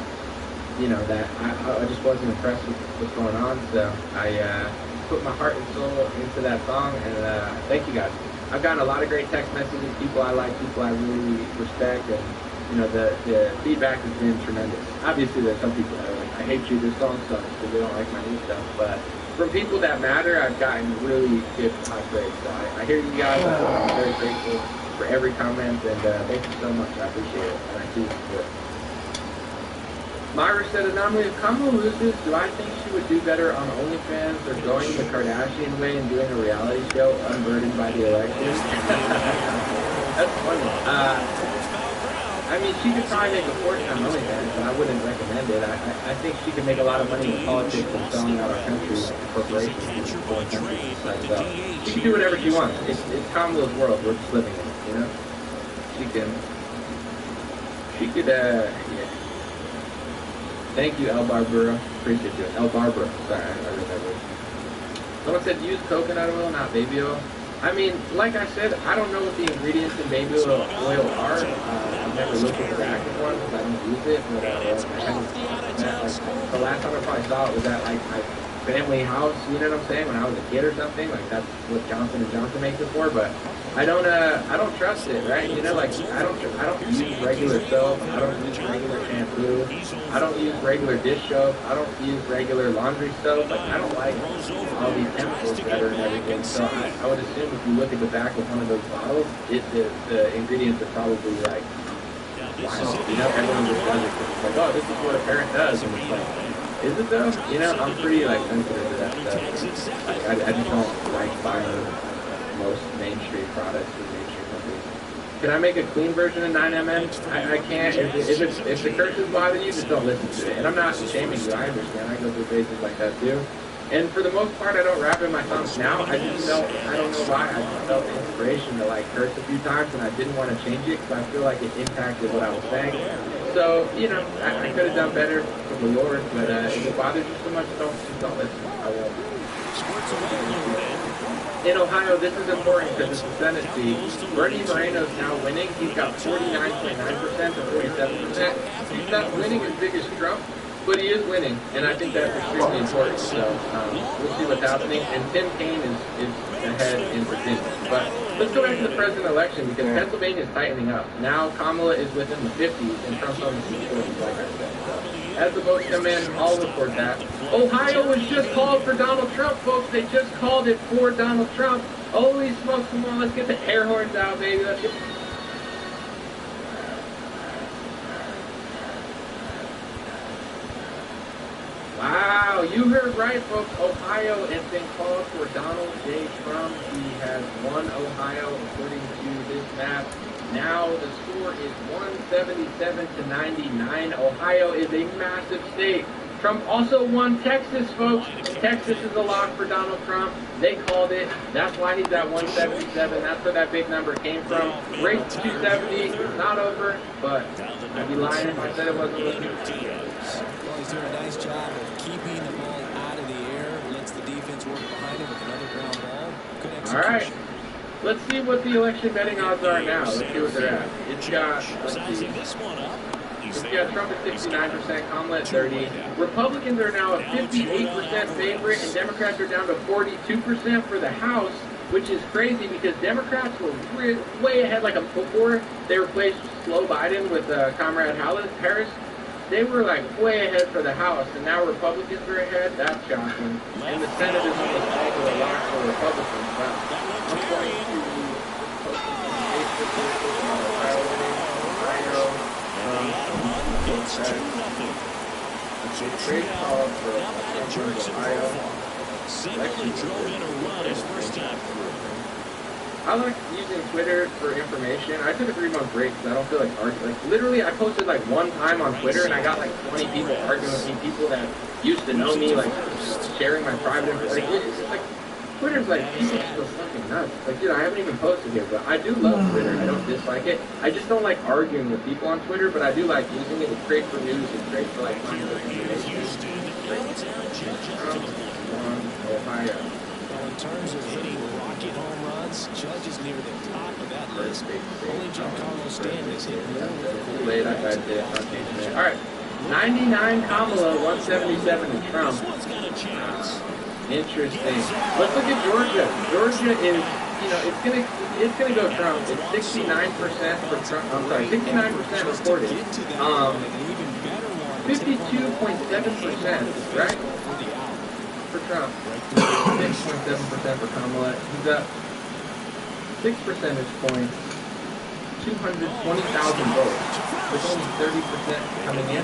You know, that I just wasn't impressed with what's going on, so I put my heart and soul into that song, and thank you guys. I've gotten a lot of great text messages, people I like, people I really respect, and you know, the feedback has been tremendous. Obviously, there's some people that are like, I hate you, this song sucks, because they don't like my new stuff, but from people that matter, I've gotten really good high praise. So I hear you guys, I'm very grateful for every comment, and thank you so much, I appreciate it, and I see the support. Myra said, Anomaly, if Kamala loses, do I think she would do better on OnlyFans or going the Kardashian way and doing a reality show unburdened by the election? That's funny. I mean, she could probably make a fortune on OnlyFans, but I wouldn't recommend it. I think she could make a lot of money in politics and selling out our country to corporations. So she can do whatever she wants. It's Kamala's world. We're just living in it, you know? She could, yeah. Thank you, El Barbara. Appreciate you. El Barbara. Sorry, I read that word. Someone said use coconut oil, not baby oil. I mean, like I said, I don't know what the ingredients in baby oil are. I've never looked at the back of one because I don't use it. But I haven't, the last time I probably saw it was at like my family house. You know what I'm saying? When I was a kid or something. Like that's what Johnson & Johnson makes it for. But I don't trust it, right? You know, like I don't use regular soap. I don't use regular shampoo. I don't use regular dish soap. I don't use regular laundry soap. Like I don't like all these chemicals that are in everything. So I would assume if you look at the back of one of those bottles, the ingredients are probably like wild. You know, everyone just does it. It's like, oh, this is what a parent does, and it's like, is it though? You know, I'm pretty like sensitive to that stuff. Like I just don't like buying most mainstream products from mainstream companies. Can I make a clean version of 9mm? I can't. If the curses bother you, just don't listen to it. And I'm not shaming you. I understand. I go through phases like that too. And for the most part, I don't rap in my songs now. I don't know why. I just felt the inspiration to like curse a few times, and I didn't want to change it because I feel like it impacted what I was saying. So you know, I could have done better for the Lord, but if it bothers you so much, don't listen. I won't. In Ohio, this is important because it's a Senate seat. Bernie Moreno's now winning. He's got 49.9% to 47%. He's not winning as big as Trump, but he is winning, and I think that's extremely important. So we'll see what's happening. And Tim Kaine is ahead in Virginia. But let's go back to the president election because Pennsylvania is tightening up. Now Kamala is within the 50s, and Trump's on the 40s, like I said. So as the votes come in, I'll report that. Ohio was just called for Donald Trump, folks. They just called it for Donald Trump. Holy smokes, come on, let's get the air horns out, baby. Let's get... Wow, you heard right, folks. Ohio has been called for Donald J. Trump. He has won Ohio according to this map. Now the score is 177 to 99. Ohio is a massive state. Trump also won Texas, folks. Texas is a lock for Donald Trump. They called it. That's why he's at 177. That's where that big number came from. Race to 270 is not over, but I'd be lying if I said it wasn't looking. Well, he's doing a nice job of keeping the ball out of the air. Lets the defense work behind him with another ground ball. Good execution. All right. Let's see what the election betting odds are now. Let's see what they're at. It's got, let's see. It's got Trump at 69%, Kamala at 30%. Republicans are now a 58% favorite, and Democrats are down to 42% for the House, which is crazy because Democrats were way ahead. Like before they replaced slow Biden with Comrade Harris, they were like way ahead for the House, and now Republicans are ahead. That's shocking. And the Senate is almost all to the lock for Republicans. Wow. I'm going to trade call for Ohio. I like using Twitter for information. I took a 3-month break because I don't feel like arguing. Like literally, I posted like one time on Twitter, and I got like 20 people arguing with me. People that used to know me, like sharing my private information. Like, it's like Twitter's like people just go fucking nuts. Like, dude, I haven't even posted here, but I do love Twitter. I don't dislike it. I just don't like arguing with people on Twitter, but I do like using it. It's great for news. It's great for like finding information. Ohio. Well, in terms of hitting rocket home runs, Judge is near the top of that list. Only Giancarlo Stanton has hit more. Late, I got it. All right, 99 Kamala, 177 to Trump. Interesting. Let's look at Georgia. Georgia is, you know, it's gonna go Trump. It's 69% for Trump. I'm sorry, 69% reported. 52.7%, right? For Trump. 6.7% for Kamala. He's up 6 percentage points. 220,000 votes. With only 30% coming in.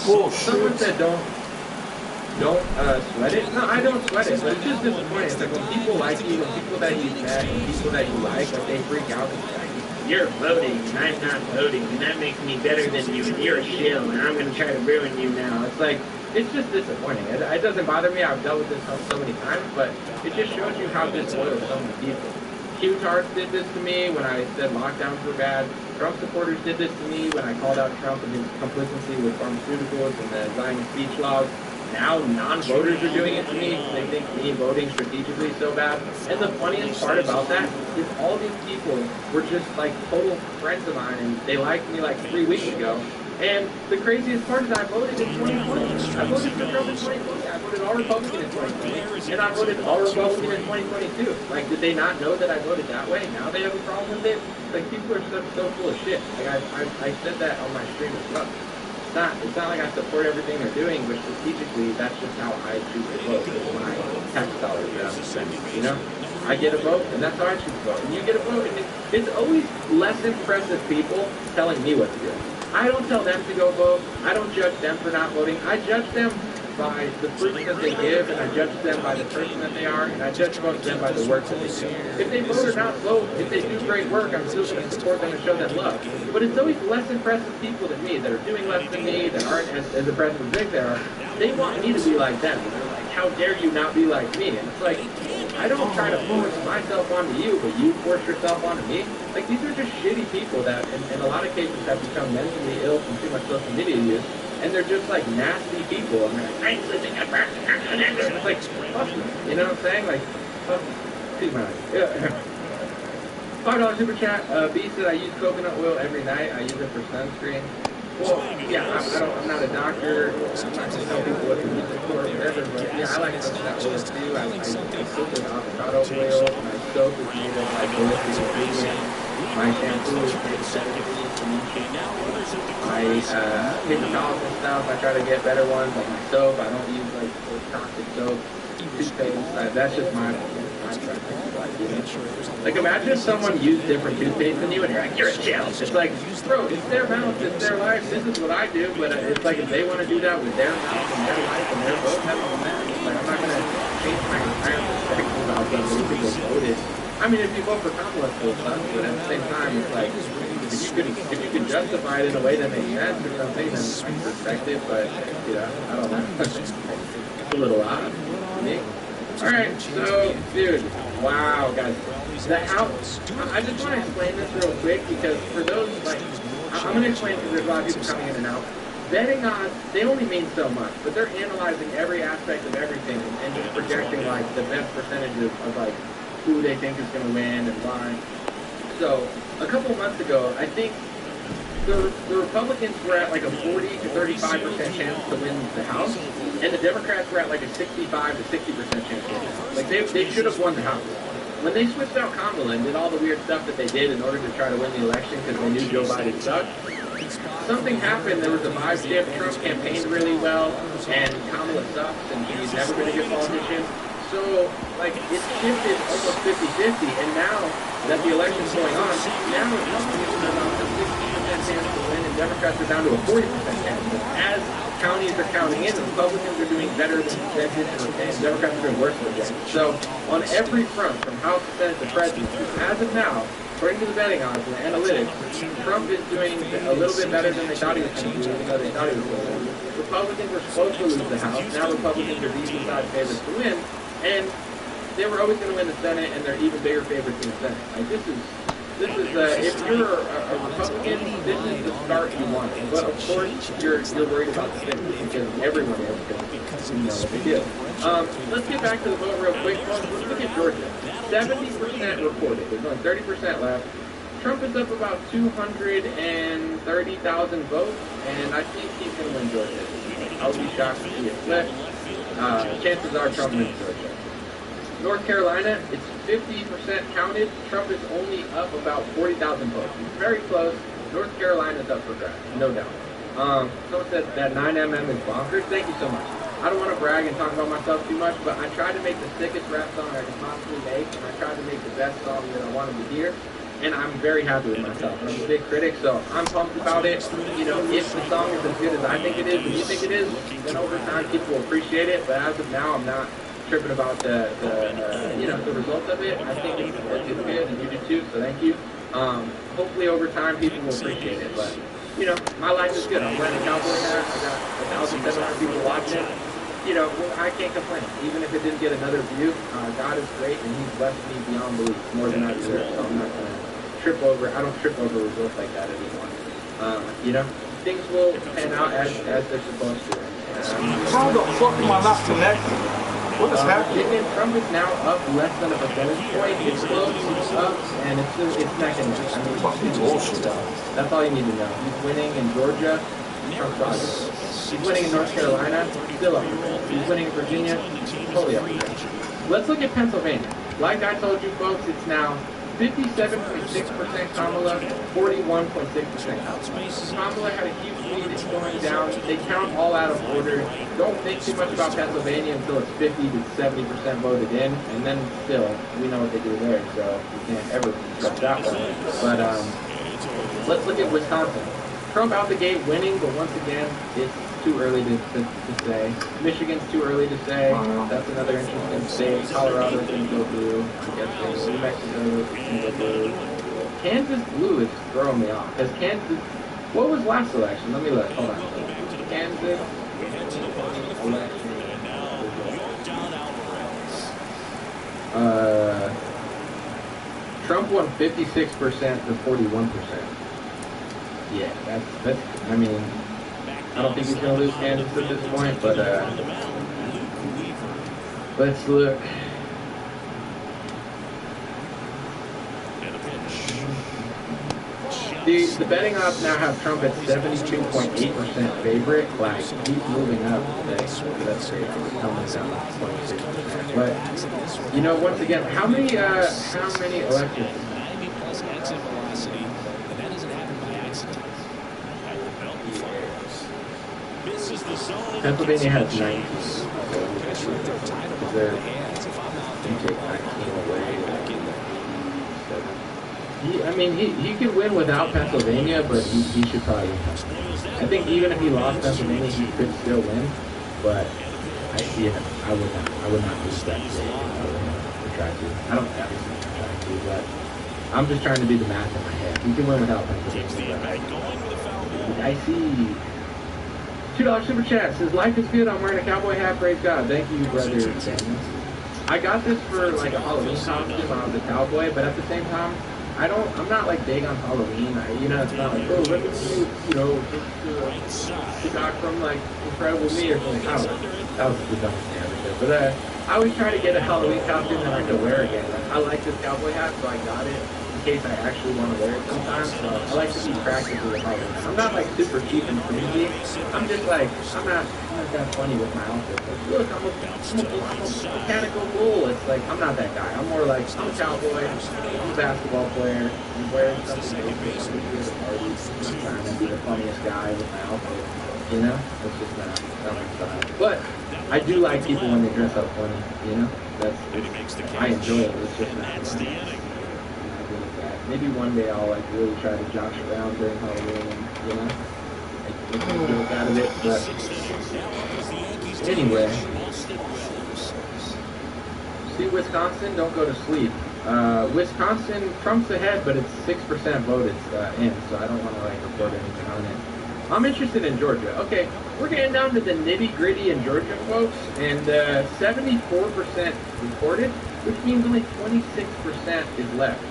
Well, someone said don't sweat it. No, I don't sweat it, but it's just disappointing. It's like when people like you, when people that you met, and people that you like they freak out and say, you're voting and I'm not voting, and that makes me better than you, and you're a shill, and I'm going to try to ruin you now. It's like, it's just disappointing. It doesn't bother me. I've dealt with this so many times, but it just shows you how disloyal so many people. Q-tards did this to me when I said lockdowns were bad. Trump supporters did this to me when I called out Trump and his complicity with pharmaceuticals and the Zion speech laws. Now non-voters are doing it to me. They think me voting strategically is so bad. And the funniest part about that is all these people were just like total friends of mine, and they liked me like 3 weeks ago. And the craziest part is I voted in 2020. I voted for Trump in 2020. I voted all Republican in 2020. And I voted all Republican in 2022. Like, did they not know that I voted that way? Now they have a problem with it? Like, people are so full of shit. Like, I said that on my stream as well. It's not like I support everything they're doing, but strategically, that's just how I choose to vote with my tax dollars that I'm spending, you know? I get a vote, and that's how I choose to vote. And you get a vote, and it's always less impressive people telling me what to do. I don't tell them to go vote. I don't judge them for not voting. I judge them by the proof that they give, and I judge them by the person that they are, and I judge them by the work that they do. If they vote or not vote, if they do great work, I'm still going to support them and show them love. But it's always less impressive people than me that are doing less than me, that aren't as impressive as they are. They want me to be like them. They're like, how dare you not be like me? And it's like, I don't try to force myself onto you, but you force yourself onto me. Like, these are just shitty people that, in a lot of cases, have become mentally ill from too much social media use. And they're just like nasty people, and they're like, I'm living a person. It's like, fuck them. You know what I'm saying? Like, fuck them. Excuse my $5 super chat. B said I use coconut oil every night. I use it for sunscreen. Well, yeah, I'm not a doctor. I'm not going to tell people what to use it for or whatever, but yeah, I like coconut oil too. I cook with avocado oil. My soap is made of like holistic ingredients. My shampoo is made of I hit the mouth and stuff. I try to get better ones, like my soap. I don't use like toxic soap, toothpaste. That's just my like, imagine if someone used different toothpaste than you, and you're like, you're a chill. It's like, bro, it's their mouth, it's their life. This is what I do, but it's like if they want to do that with their mouth and their life and their vote, that's on them. It's like, I'm not gonna change my entire perspective about something people voted. I mean, if you vote for Kamala, it still sucks, but at the same time, it's like, if you could judge justify it in a way that makes sense or something, then I can respect it, but, you know, I don't know. It's a little odd to me. All right, so, dude, wow, guys. The house, I just want to explain this real quick because for those, like, I'm going to explain because there's a lot of people coming in and out. Betting odds, they only mean so much, but they're analyzing every aspect of everything and just projecting, like, the best percentages of, like, who they think is going to win and why. So, a couple of months ago, I think the Republicans were at, like, a 40 to 35% chance to win the House, and the Democrats were at, like, a 65 to 60% chance to win. Like, they should have won the House. When they switched out Kamala and did all the weird stuff that they did in order to try to win the election because they knew Joe Biden sucked, something happened. There was a vibe shift. Trump campaigned really well, and Kamala sucks, and he's never been a good politician. So, like, it shifted almost 50-50, and now that the election's going on, now Republicans are about a 60% chance to win, and Democrats are down to a 40% chance. As counties are counting in, the Republicans are doing better than projected, and Democrats are doing worse than projected. So, on every front, from House to Senate to President, as of now, according to the betting odds and the analytics, Trump is doing a little bit better than they thought he was going to do, even though they thought he was going to win. Republicans were supposed to lose the House. Now Republicans are decent sized favorites to win, and they were always going to win the Senate, and they're even bigger favorites in the Senate. Like, this is if you're a Republican, this is the start you want. But of course, you're worried about the Senate because everyone is because you know it's a big deal. Let's get back to the vote real quick. Let's look at Georgia. 70% reported. There's only 30% left. Trump is up about 230,000 votes, and I think he's going to win Georgia. I would be shocked to see it flip. Chances are Trump wins Georgia. North Carolina, it's 50% counted. Trump is only up about 40,000 votes. It's very close. North Carolina's up for grabs, no doubt. Someone said that 9mm is bonkers. Thank you so much. I don't want to brag and talk about myself too much, but I tried to make the sickest rap song I could possibly make, and I tried to make the best song that I wanted to hear, and I'm very happy with myself. I'm a big critic, so I'm pumped about it. You know, if the song is as good as I think it is, and you think it is, then over time people will appreciate it, but as of now, I'm not tripping about the results of it. I think it's good, and you do too, so thank you. Hopefully over time people will appreciate it, but you know, my life is good. I'm wearing a cowboy hat. I got 1,700 people watching. You know, I can't complain. Even if it didn't get another view, God is great, and He's blessed me beyond belief, more than I deserve. So I'm not going to trip over. I don't trip over results like that anymore. You know, things will pan out as they're supposed to. How the fuck am I not connected? What is happening? Trump is now up less than a percentage point. It's close, it's up, and it's neck and neck. I mean, that's all you need to know. He's winning in Georgia. Trump's obvious. He's winning in North Carolina. Still up. He's winning in Virginia. Totally up. Let's look at Pennsylvania. Like I told you folks, it's now 57.6% Kamala, 41.6% Kamala had a huge lead. It's going down. They count all out of order. Don't think too much about Pennsylvania until it's 50 to 70% voted in, and then still, we know what they do there, so you can't ever trust that one. But let's look at Wisconsin. Trump out the gate winning, but once again, it's too early to say. Michigan's too early to say. That's another interesting state. Colorado didn't go blue. New Mexico didn't go blue. Kansas blue is throwing me off. Because Kansas, what was last election? Let me look. Hold on. Kansas election. Trump won 56% to 41%. Yeah, that's. I mean, I don't think he's going to lose Kansas at this point, but let's look. The betting odds now have Trump at 72.8% favorite. Like, he's moving up today. That's great. Coming down 26%. But, you know, once again, how many elections? Pennsylvania has 19. I mean, he could win without Pennsylvania, but he should probably win. I think even if he lost Pennsylvania, he could still win. But I would not lose that state. I would try to. I don't obviously try to, but I'm just trying to do the math in my head. You can win without Pennsylvania. I see. $2 super chat says, life is good. I'm wearing a cowboy hat. Praise God. Thank you, brother. I got this for like a Halloween costume. I was a cowboy, but at the same time, I'm not like big on Halloween. It's not like, oh, let me see, the guy from like Incredible Me or something. I don't know. That was the dumbest thing. But I always try to get a Halloween costume that I could wear again. Like, I like this cowboy hat, so I got it in case I actually want to wear it sometimes. So I like to be practical with Halloween. I'm not like super cheap and crazy. I'm just like, I'm not that funny with my outfit. Like, look, I'm a mechanical bull. It's like, I'm not that guy. I'm more like, I'm a cowboy. I'm a basketball player. I'm wearing something basic. I'm going to party. I'm trying to be the funniest guy with my outfit. You know? It's just not my style. But I do like people when they dress up funny. You know? I enjoy it. It's just not funny. Maybe one day I'll like really try to josh around during Halloween and, you know, make a joke out of it. But anyway, see Wisconsin, don't go to sleep. Wisconsin, Trump's ahead, but it's 6% voted in, so I don't want to like report anything on it. I'm interested in Georgia. Okay, we're getting down to the nitty gritty in Georgia, folks, and 74% reported, which means only 26% is left.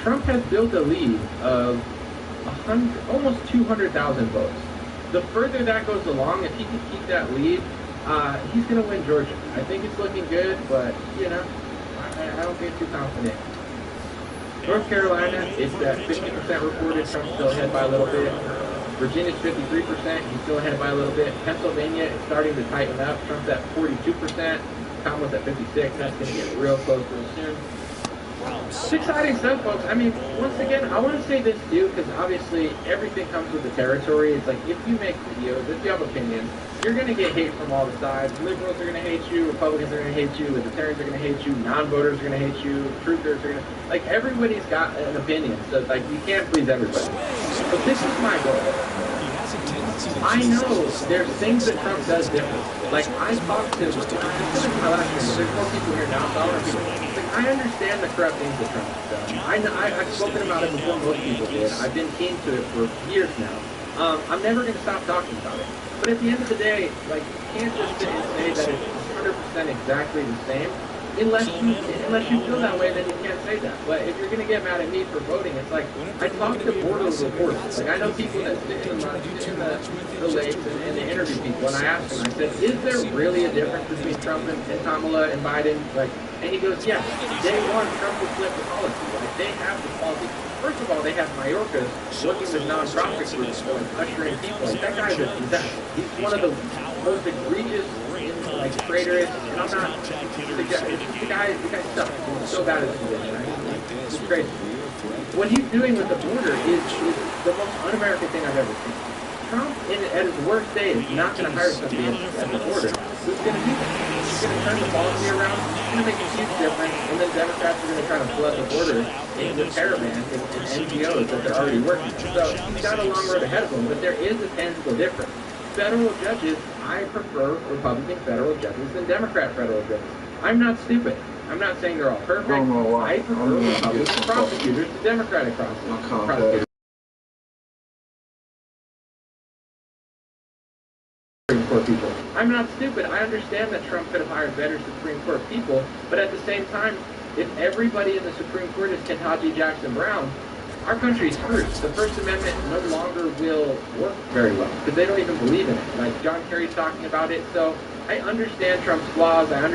Trump has built a lead of almost 200,000 votes. The further that goes along, if he can keep that lead, he's going to win Georgia. I think it's looking good, but, you know, I don't get too confident. North Carolina, it's at 50% reported. Trump's still ahead by a little bit. Virginia's 53%. He's still ahead by a little bit. Pennsylvania is starting to tighten up. Trump's at 42%. Kamala's at 56%. That's going to get real close real soon. It's exciting stuff, folks. I mean, once again, I want to say this too, because obviously everything comes with the territory. It's like, if you make videos, if you have opinions, you're going to get hate from all the sides. Liberals are going to hate you, Republicans are going to hate you, Libertarians are going to hate you, non-voters are going to hate you, truthers are going to... Like, everybody's got an opinion, so like, you can't please everybody. But this is my goal. I know there's things that Trump does different. Like, I talked to... This is my last year, but there's more people here now, so I want to I understand the corrupt things that Trump has done. I've spoken about it before most people did. I've been keen to it for years now. I'm never going to stop talking about it. But at the end of the day, like, you can't just sit and say that it's 100% exactly the same. Unless you feel that way, then you can't say that. But if you're going to get mad at me for voting, it's like, I talk to border reporters. Like, I know people that sit in the lakes and they interview people, and I asked them, I said, is there really a difference between Trump and Kamala and Biden? Like, and he goes, yeah, day one, Trump will flip the policy. Like, they have the policy. First of all, they have Mayorkas working with non-profit groups, like ushering people. Like, that guy's a disaster. He's one of the most egregious, like, traitorous, and I'm not, the guy sucks. He's so bad at this position, right? It's crazy. What he's doing with the border is the most un-American thing I've ever seen. Trump, at his worst day, is not going to hire somebody at the border who's going to do that. He's going to turn the policy around, he's going to make a huge difference, and then Democrats are going to try to flood the border with caravans and NGOs that they're already working with. So he's got a long road ahead of him, but there is a tangible difference. Federal judges, I prefer Republican federal judges than Democrat federal judges. I'm not stupid. I'm not saying they're all perfect. I prefer Republican prosecutors to Democratic prosecutors. Supreme Court people. I'm not stupid. I understand that Trump could have hired better Supreme Court people, but at the same time, if everybody in the Supreme Court is Ketanji Jackson Brown, our country's screwed. The First Amendment no longer will work very well because they don't even believe in it. Like John Kerry's talking about it. So I understand Trump's flaws. I understand